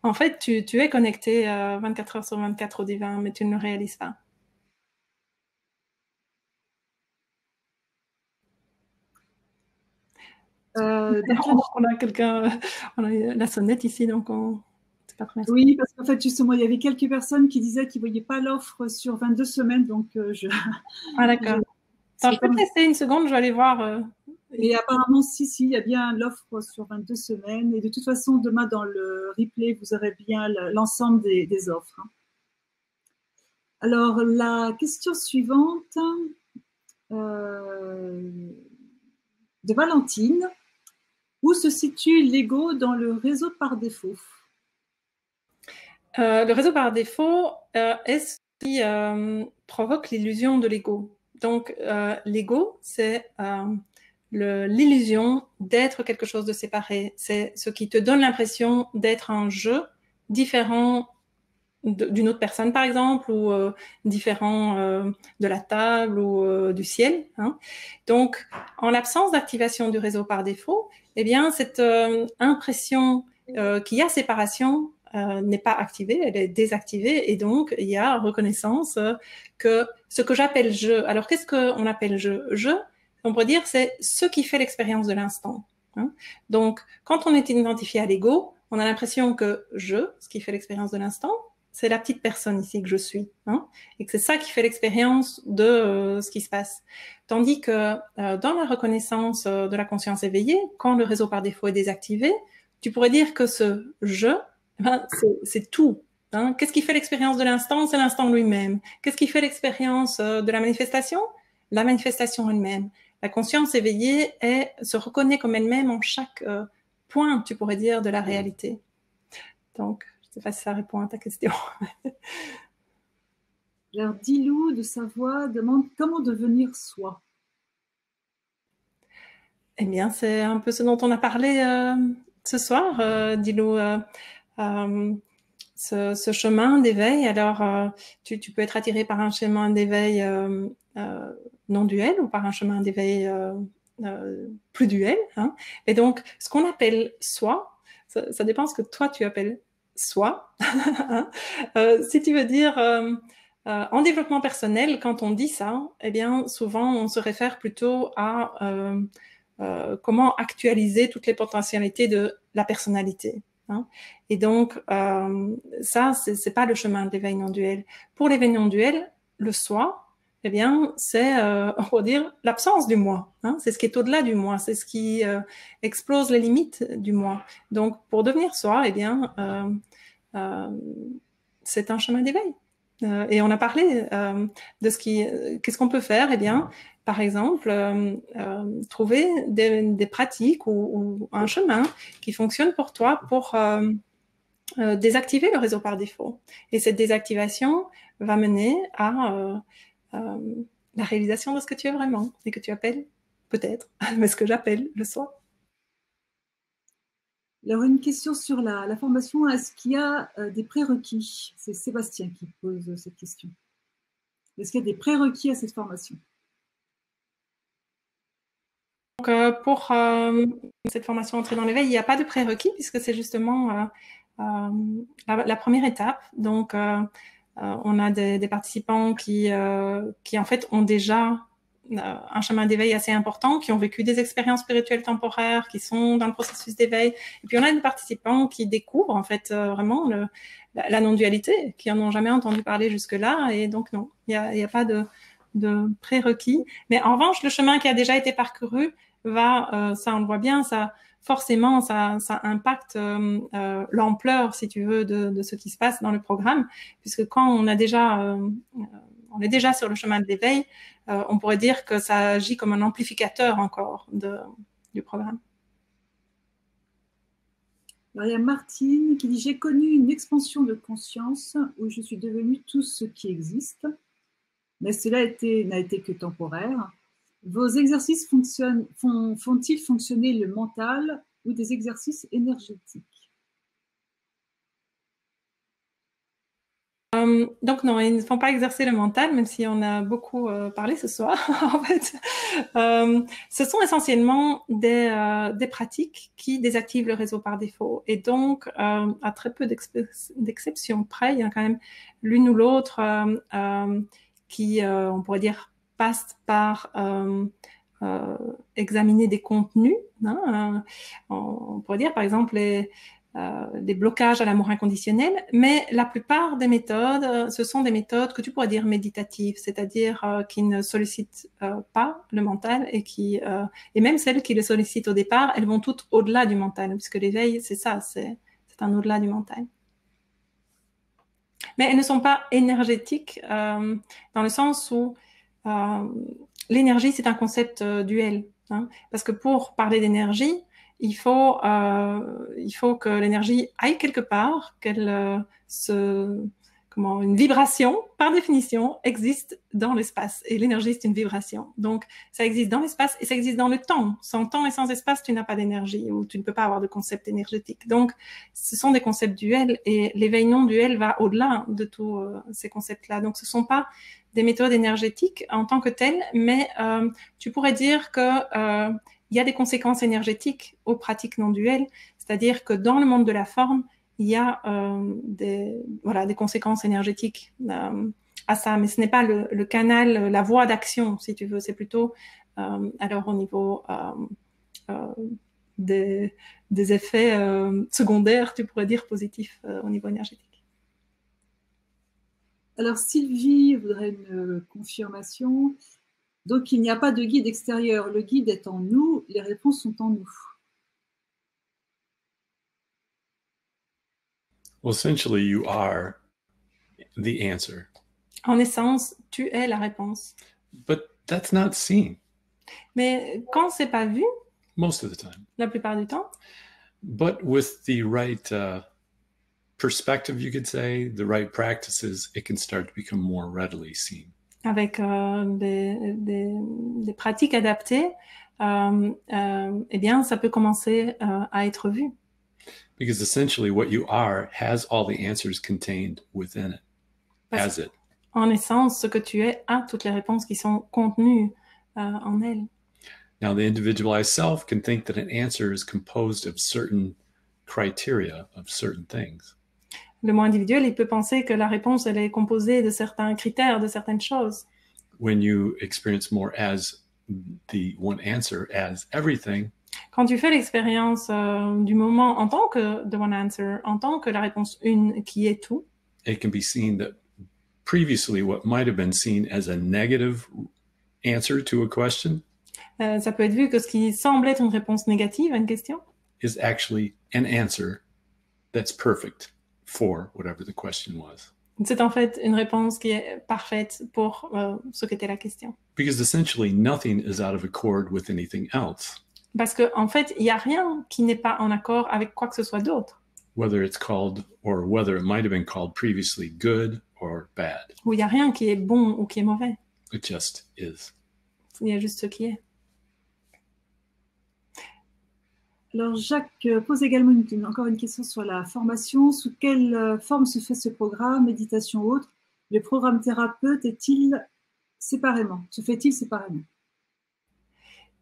En fait, tu es connecté 24 heures sur 24 au divin, mais tu ne le réalises pas. On a quelqu'un, on a la sonnette ici, donc c'est pas très. Oui, parce qu'en fait, justement, il y avait quelques personnes qui disaient qu'ils ne voyaient pas l'offre sur 22 semaines, donc Ah d'accord. Attends, je peux tester une seconde, je vais aller voir. Et apparemment, si, il y a bien l'offre sur 22 semaines. Et de toute façon, demain, dans le replay, vous aurez bien l'ensemble des offres. Alors, la question suivante de Valentine. Où se situe l'ego dans le réseau par défaut? Le réseau par défaut est ce qui provoque l'illusion de l'ego. Donc, l'ego, c'est l'illusion d'être quelque chose de séparé. C'est ce qui te donne l'impression d'être un jeu différent d'une autre personne, par exemple, ou différent de la table ou du ciel. Hein. Donc, en l'absence d'activation du réseau par défaut, eh bien, cette impression qu'il y a séparation n'est pas activée, elle est désactivée, et donc il y a reconnaissance que ce que j'appelle je. Alors, qu'est-ce qu'on appelle je? Je, on pourrait dire, c'est ce qui fait l'expérience de l'instant. Hein. Donc, quand on est identifié à l'ego, on a l'impression que je, ce qui fait l'expérience de l'instant, c'est la petite personne ici que je suis, hein, et que c'est ça qui fait l'expérience de ce qui se passe. Tandis que dans la reconnaissance de la conscience éveillée, quand le réseau par défaut est désactivé, tu pourrais dire que ce je, ben, c'est tout. Hein. Qu'est-ce qui fait l'expérience de l'instant? C'est l'instant lui-même. Qu'est-ce qui fait l'expérience de la manifestation? La manifestation elle-même. La conscience éveillée se reconnaît comme elle-même en chaque point, tu pourrais dire, de la réalité. Donc, je ne sais pas si ça répond à ta question. Alors, Dilou de sa voix demande comment devenir soi. Eh bien, c'est un peu ce dont on a parlé ce soir, Dilou. Ce chemin d'éveil, alors tu peux être attiré par un chemin d'éveil non duel ou par un chemin d'éveil plus duel. Hein. Et donc, ce qu'on appelle soi, ça dépend ce que toi tu appelles soi. Hein. Si tu veux dire en développement personnel, quand on dit ça, eh bien souvent on se réfère plutôt à comment actualiser toutes les potentialités de la personnalité. Hein. Et donc ça, c'est pas le chemin de l'éveil non duel. Pour l'éveil non duel, le soi, eh bien c'est on va dire l'absence du moi. Hein. C'est ce qui est au-delà du moi, c'est ce qui explose les limites du moi. Donc pour devenir soi, eh bien c'est un chemin d'éveil. Et on a parlé de qu'est-ce qu'on peut faire. Eh bien, par exemple, trouver des pratiques ou un chemin qui fonctionne pour toi pour désactiver le réseau par défaut. Et cette désactivation va mener à la réalisation de ce que tu es vraiment et que tu appelles peut-être, mais ce que j'appelle le soi. Alors, une question sur la formation. Est-ce qu'il y a des prérequis? C'est Sébastien qui pose cette question. Est-ce qu'il y a des prérequis à cette formation? Donc, pour cette formation entrée dans l'éveil, il n'y a pas de prérequis puisque c'est justement la première étape. Donc, on a des participants qui en fait ont déjà un chemin d'éveil assez important, qui ont vécu des expériences spirituelles temporaires, qui sont dans le processus d'éveil. Et puis on a des participants qui découvrent en fait vraiment la non-dualité, qui en ont jamais entendu parler jusque-là. Et donc non, il y a pas de prérequis. Mais en revanche, le chemin qui a déjà été parcouru va, ça on le voit bien, ça forcément ça impacte l'ampleur, si tu veux, de ce qui se passe dans le programme, puisque quand on est déjà sur le chemin de l'éveil, on pourrait dire que ça agit comme un amplificateur encore du programme. Alors, il y a Martine qui dit « J'ai connu une expansion de conscience où je suis devenue tout ce qui existe, mais cela n'a été que temporaire. Vos exercices font-ils fonctionner le mental ou des exercices énergétiques ?» Donc non, ils ne font pas exercer le mental, même si on a beaucoup parlé ce soir. En fait, ce sont essentiellement des pratiques qui désactivent le réseau par défaut. Et donc, à très peu d'exceptions près, il y a quand même l'une ou l'autre qui, on pourrait dire, passe par examiner des contenus. Hein, on pourrait dire, par exemple, des blocages à l'amour inconditionnel, mais la plupart des méthodes, ce sont des méthodes que tu pourrais dire méditatives, c'est-à-dire qui ne sollicitent pas le mental et même celles qui le sollicitent au départ, elles vont toutes au-delà du mental, puisque l'éveil, c'est ça, c'est un au-delà du mental. Mais elles ne sont pas énergétiques dans le sens où l'énergie, c'est un concept duel. Hein, parce que pour parler d'énergie, il faut que l'énergie aille quelque part, une vibration, par définition, existe dans l'espace. Et l'énergie, c'est une vibration. Donc, ça existe dans l'espace et ça existe dans le temps. Sans temps et sans espace, tu n'as pas d'énergie ou tu ne peux pas avoir de concept énergétique. Donc, ce sont des concepts duels et l'éveil non duel va au-delà de tous ces concepts-là. Donc, ce ne sont pas des méthodes énergétiques en tant que telles, mais tu pourrais dire que il y a des conséquences énergétiques aux pratiques non duelles, c'est-à-dire que dans le monde de la forme, il y a des conséquences énergétiques à ça, mais ce n'est pas le canal, la voie d'action, si tu veux, c'est plutôt alors au niveau des effets secondaires, tu pourrais dire positifs au niveau énergétique. Alors Sylvie voudrait une confirmation. Donc il n'y a pas de guide extérieur, le guide est en nous, les réponses sont en nous. Well, essentially, you are the answer. En essence, tu es la réponse. But that's not seen. Mais quand c'est pas vu, most of the time, la plupart du temps, but with the right perspective, you could say, the right practices, it can start to become more readily seen. Avec des pratiques adaptées, eh bien, ça peut commencer à être vu. Because essentially what you are has all the answers contained within it, as it. En essence, ce que tu es a toutes les réponses qui sont contenues en elle. Now, the individualized self can think that an answer is composed of certain criteria, of certain things. Le moi individuel, il peut penser que la réponse, elle est composée de certains critères, de certaines choses. When you experience more as the one answer as everything, quand tu fais l'expérience du moment en tant que the one answer, en tant que la réponse une qui est tout, it can be seen that previously what might have been seen as a negative answer to a question, ça peut être vu que ce qui semble être une réponse négative à une question is actually an answer that's perfect for whatever the question was. C'est en fait une réponse qui est parfaite pour ce qu'était la question. Because essentially nothing is out of accord with anything else. Parce que en fait, il n'y a rien qui n'est pas en accord avec quoi que ce soit d'autre. Whether it's called, or whether it might have been called previously good or bad. Ou il n'y a rien qui est bon ou qui est mauvais. It just is. Il y a juste ce qui est. Alors Jacques pose également encore une question sur la formation. Sous quelle forme se fait ce programme, méditation ou autre? Le programme thérapeute est-il séparément? Se fait-il séparément?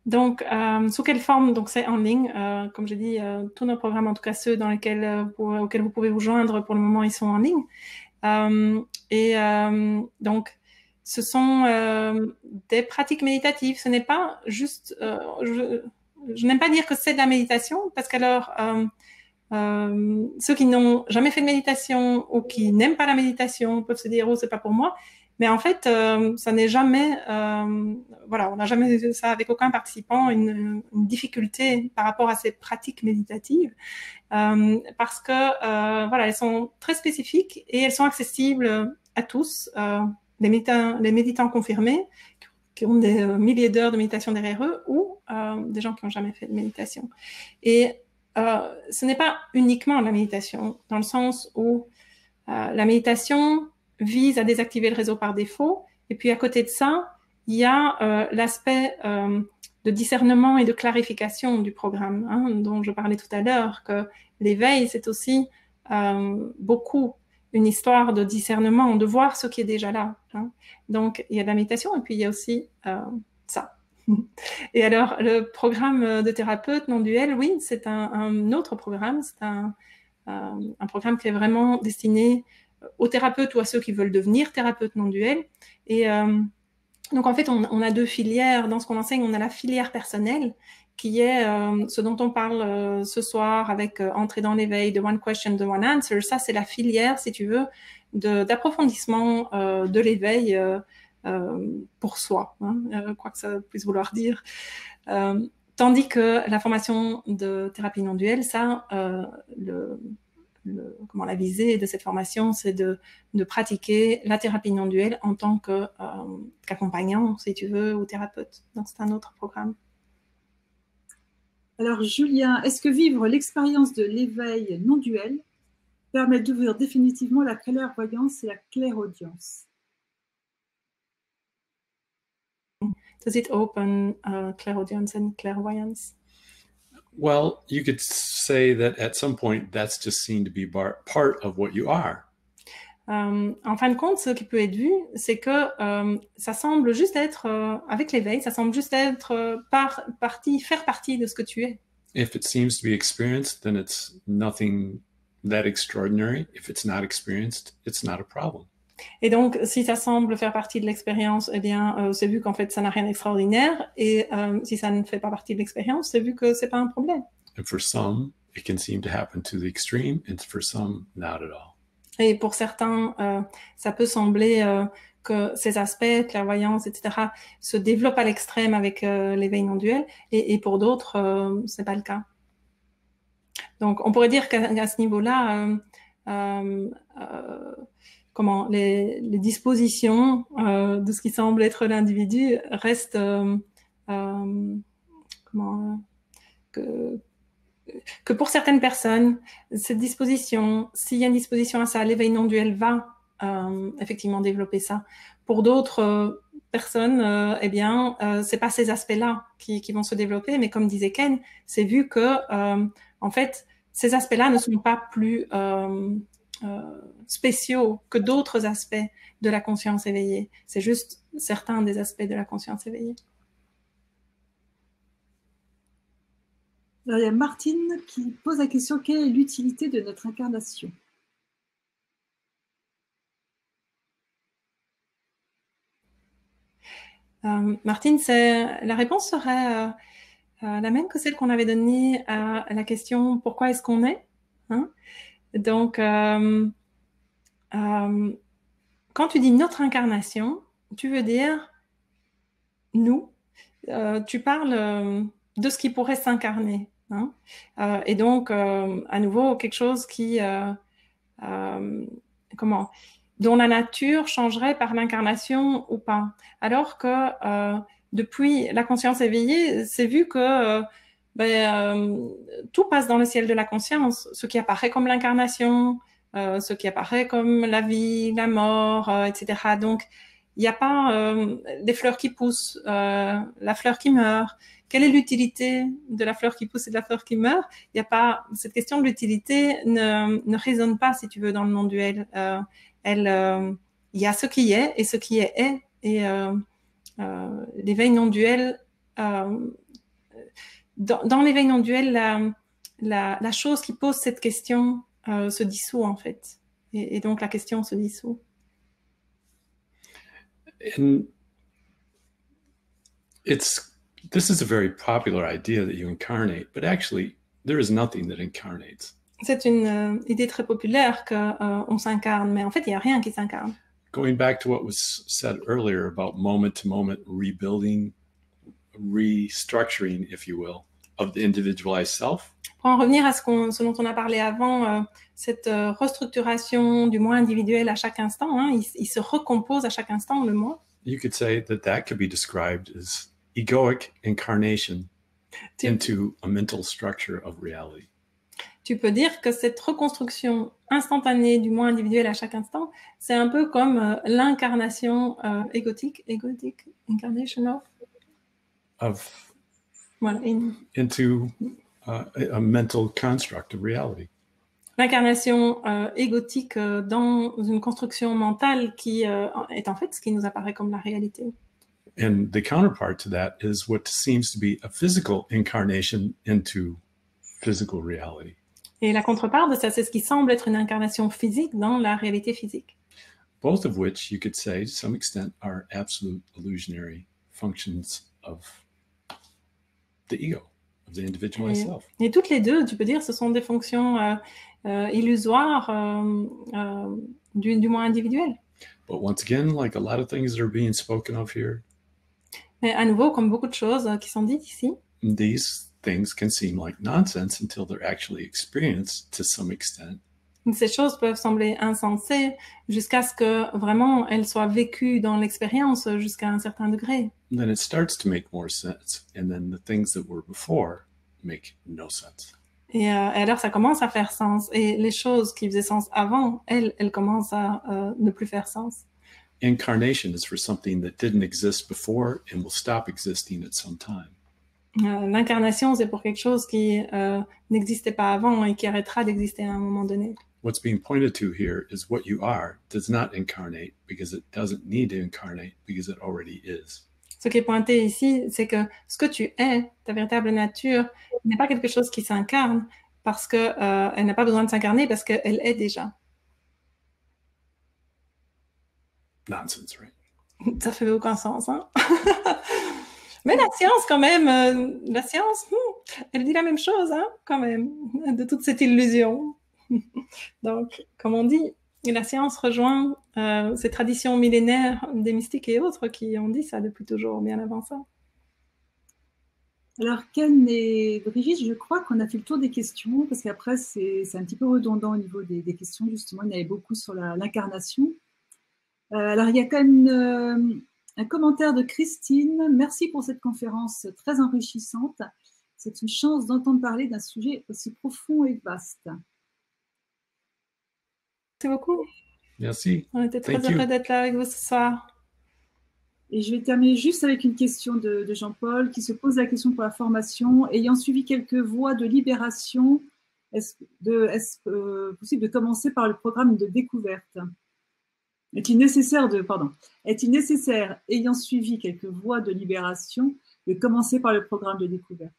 Donc, sous quelle forme? Donc, c'est en ligne. Comme j'ai dit, tous nos programmes, en tout cas ceux dans lesquels, auxquels vous pouvez vous joindre, pour le moment, ils sont en ligne. Donc, ce sont des pratiques méditatives. Ce n'est pas juste... je n'aime pas dire que c'est de la méditation, parce qu'alors, ceux qui n'ont jamais fait de méditation ou qui n'aiment pas la méditation peuvent se dire « Oh, c'est pas pour moi ». Mais en fait, ça n'est jamais, voilà, on n'a jamais vu ça avec aucun participant, une difficulté par rapport à ces pratiques méditatives, parce que, voilà, elles sont très spécifiques et elles sont accessibles à tous, les méditants confirmés, qui ont des milliers d'heures de méditation derrière eux, ou des gens qui n'ont jamais fait de méditation. Et ce n'est pas uniquement la méditation, dans le sens où la méditation vise à désactiver le réseau par défaut. Et puis, à côté de ça, il y a l'aspect de discernement et de clarification du programme, hein, dont je parlais tout à l'heure, que l'éveil, c'est aussi beaucoup une histoire de discernement, de voir ce qui est déjà là. Hein. Donc, il y a de la méditation et puis il y a aussi ça. Et alors, le programme de thérapeute non duel, oui, c'est un autre programme. C'est un programme qui est vraiment destiné aux thérapeutes ou à ceux qui veulent devenir thérapeutes non duels. Et Donc, en fait, on a deux filières. Dans ce qu'on enseigne, on a la filière personnelle, qui est ce dont on parle ce soir avec entrer dans l'éveil, de one question, de one answer. Ça, c'est la filière, si tu veux, d'approfondissement de l'éveil pour soi, hein, quoi que ça puisse vouloir dire. Tandis que la formation de thérapie non duelle, ça, comment la visée de cette formation, c'est de pratiquer la thérapie non duelle en tant qu'accompagnant, si tu veux, ou thérapeute. Donc, c'est un autre programme. Alors, Julien, est-ce que vivre l'expérience de l'éveil non duel permet d'ouvrir définitivement la clairvoyance et la clairaudience? Does it open clairaudience and clairvoyance? Well, you could say that at some point that's just seen to be part of what you are. En fin de compte, ce qui peut être vu, c'est que ça semble juste être, avec l'éveil, ça semble juste être faire partie de ce que tu es. If it seems to be experienced, then it's nothing that extraordinary. If it's not experienced, it's not a problem. Et donc, si ça semble faire partie de l'expérience, eh bien, c'est vu qu'en fait, ça n'a rien d'extraordinaire. Et si ça ne fait pas partie de l'expérience, c'est vu que c'est pas un problème. And for some, it can seem to happen to the extreme, and for some, not at all. Et pour certains, ça peut sembler que ces aspects, clairvoyance, etc., se développent à l'extrême avec l'éveil non duel, et pour d'autres, c'est pas le cas. Donc, on pourrait dire qu'à ce niveau-là, les dispositions de ce qui semble être l'individu restent que pour certaines personnes, cette disposition, s'il y a une disposition à ça, l'éveil non duel va effectivement développer ça. Pour d'autres personnes, eh bien, c'est pas ces aspects-là qui vont se développer, mais comme disait Ken, c'est vu que en fait, ces aspects-là ne sont pas plus spéciaux que d'autres aspects de la conscience éveillée. C'est juste certains des aspects de la conscience éveillée. Alors, il y a Martine qui pose la question: quelle est l'utilité de notre incarnation? Martine, la réponse serait la même que celle qu'on avait donnée à la question « Pourquoi est-ce qu'on est ?» hein? Donc, quand tu dis « notre incarnation », tu veux dire « nous ». Tu parles de ce qui pourrait s'incarner. Hein? Et donc, à nouveau, quelque chose dont la nature changerait par l'incarnation ou pas. Alors que depuis la conscience éveillée, c'est vu que tout passe dans le ciel de la conscience. Ce qui apparaît comme l'incarnation, ce qui apparaît comme la vie, la mort, etc. Donc, il n'y a pas des fleurs qui poussent, la fleur qui meurt. Quelle est l'utilité de la fleur qui pousse et de la fleur qui meurt? Il y a pas, cette question de l'utilité ne résonne pas, si tu veux, dans le non duel. Il y a ce qui est, et ce qui est. Et l'éveil non duel, dans l'éveil non duel, la chose qui pose cette question se dissout, en fait. Et donc, la question se dissout. And this is a very popular idea that you incarnate, but actually there is nothing that incarnates. C'est une idée très populaire qu'on s'incarne, mais en fait, il n'y a rien qui s'incarne. Going back to what was said earlier about moment-to-moment rebuilding, restructuring, if you will, of the individualized self. Pour en revenir à ce dont on a parlé avant, cette restructuration du moi individuel à chaque instant, hein, il se recompose à chaque instant, le moi. You could say that could be described as egoic incarnation into a mental structure of reality. Tu peux dire que cette reconstruction instantanée du moi individuel à chaque instant, c'est un peu comme l'incarnation égotique, incarnation of voilà, into a mental construct of reality. L'incarnation égotique dans une construction mentale qui est en fait ce qui nous apparaît comme la réalité. And the counterpart to that is what seems to be a physical incarnation into physical reality. Et la contrepart de ça, c'est ce qui semble être une incarnation physique dans la réalité physique. both of which you could say, to some extent, are absolute illusionary functions of the ego, of the individualized self. Et toutes les deux, tu peux dire, ce sont des fonctions illusoires du moi individuel. But once again, like a lot of things that are being spoken of here, Mais à nouveau, comme beaucoup de choses qui sont dites ici, these things can seem like nonsense until they're actually experienced to some extent. ces choses peuvent sembler insensées jusqu'à ce que vraiment elles soient vécues dans l'expérience jusqu'à un certain degré. Then it starts to make more sense, and then the things that were before make no sense. Et alors ça commence à faire sens. Et les choses qui faisaient sens avant, elles commencent à ne plus faire sens. Incarnation is for something that didn't exist before and will stop existing at some time. L'incarnation, c'est pour quelque chose qui n'existait pas avant et qui arrêtera d'exister à un moment donné. What's being pointed to here is what you are does not incarnate because it doesn't need to incarnate because it already is. Ce qui est pointé ici, c'est que ce que tu es, ta véritable nature, n'est pas quelque chose qui s'incarne parce que elle n'a pas besoin de s'incarner parce qu'elle est déjà. Nonsense, right? Ça fait aucun sens, hein? Mais la science, quand même, la science, elle dit la même chose, hein, quand même, de toute cette illusion. Donc, comme on dit, la science rejoint ces traditions millénaires des mystiques et autres qui ont dit ça depuis toujours, bien avant ça. Alors, Ken et Brigitte, je crois qu'on a fait le tour des questions, parce qu'après, c'est un petit peu redondant au niveau des questions, justement. Il y en avait beaucoup sur l'incarnation. Alors, il y a quand même un commentaire de Christine. Merci pour cette conférence très enrichissante. C'est une chance d'entendre parler d'un sujet aussi profond et vaste. Merci beaucoup. Merci. On était très heureux d'être là avec vous ce soir. Et je vais terminer juste avec une question de Jean-Paul qui se pose la question pour la formation. Ayant suivi quelques voies de libération, est-ce possible de commencer par le programme de découverte? Est-il nécessaire, ayant suivi quelques voies de libération, de commencer par le programme de découverte?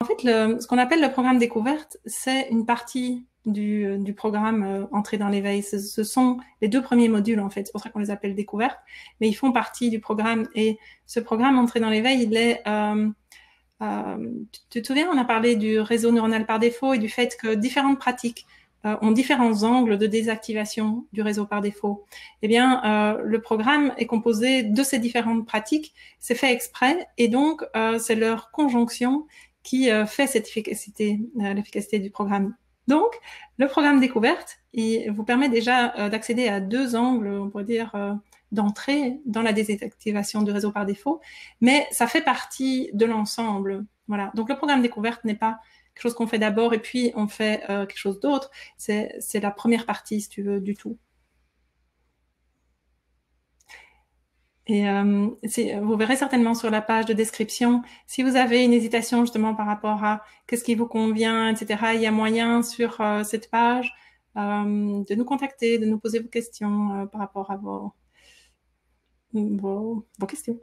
En fait, ce qu'on appelle le programme découverte, c'est une partie du programme Entrée dans l'éveil. Ce sont les 2 premiers modules, en fait. C'est pour ça qu'on les appelle découvertes. Mais ils font partie du programme. Et ce programme Entrée dans l'éveil, il est... tu te souviens, on a parlé du réseau neuronal par défaut et du fait que différentes pratiques ont différents angles de désactivation du réseau par défaut. Eh bien, le programme est composé de ces différentes pratiques. C'est fait exprès. Et donc, c'est leur conjonction qui fait cette efficacité, l'efficacité du programme. Donc, le programme découverte, il vous permet déjà d'accéder à 2 angles, on pourrait dire, d'entrée dans la désactivation du réseau par défaut, mais ça fait partie de l'ensemble. Voilà. Donc, le programme découverte n'est pas quelque chose qu'on fait d'abord et puis on fait quelque chose d'autre. C'est la première partie, si tu veux, du tout. Et vous verrez certainement sur la page de description, si vous avez une hésitation justement par rapport à qu'est-ce qui vous convient, etc., il y a moyen sur cette page de nous contacter, de nous poser vos questions par rapport à vos questions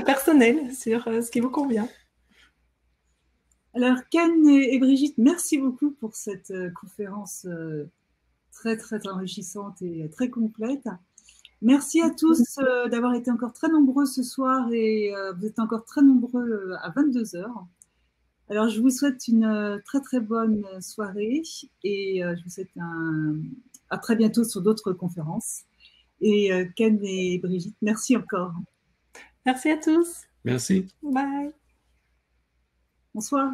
personnelles sur ce qui vous convient. Alors, Ken et Brigitte, merci beaucoup pour cette conférence très, très enrichissante et très complète. Merci à tous d'avoir été encore très nombreux ce soir et vous êtes encore très nombreux à 22h. Alors, je vous souhaite une très, très bonne soirée et je vous souhaite à très bientôt sur d'autres conférences. Et Ken et Brigitte, merci encore. Merci à tous. Merci. Bye. Bonsoir.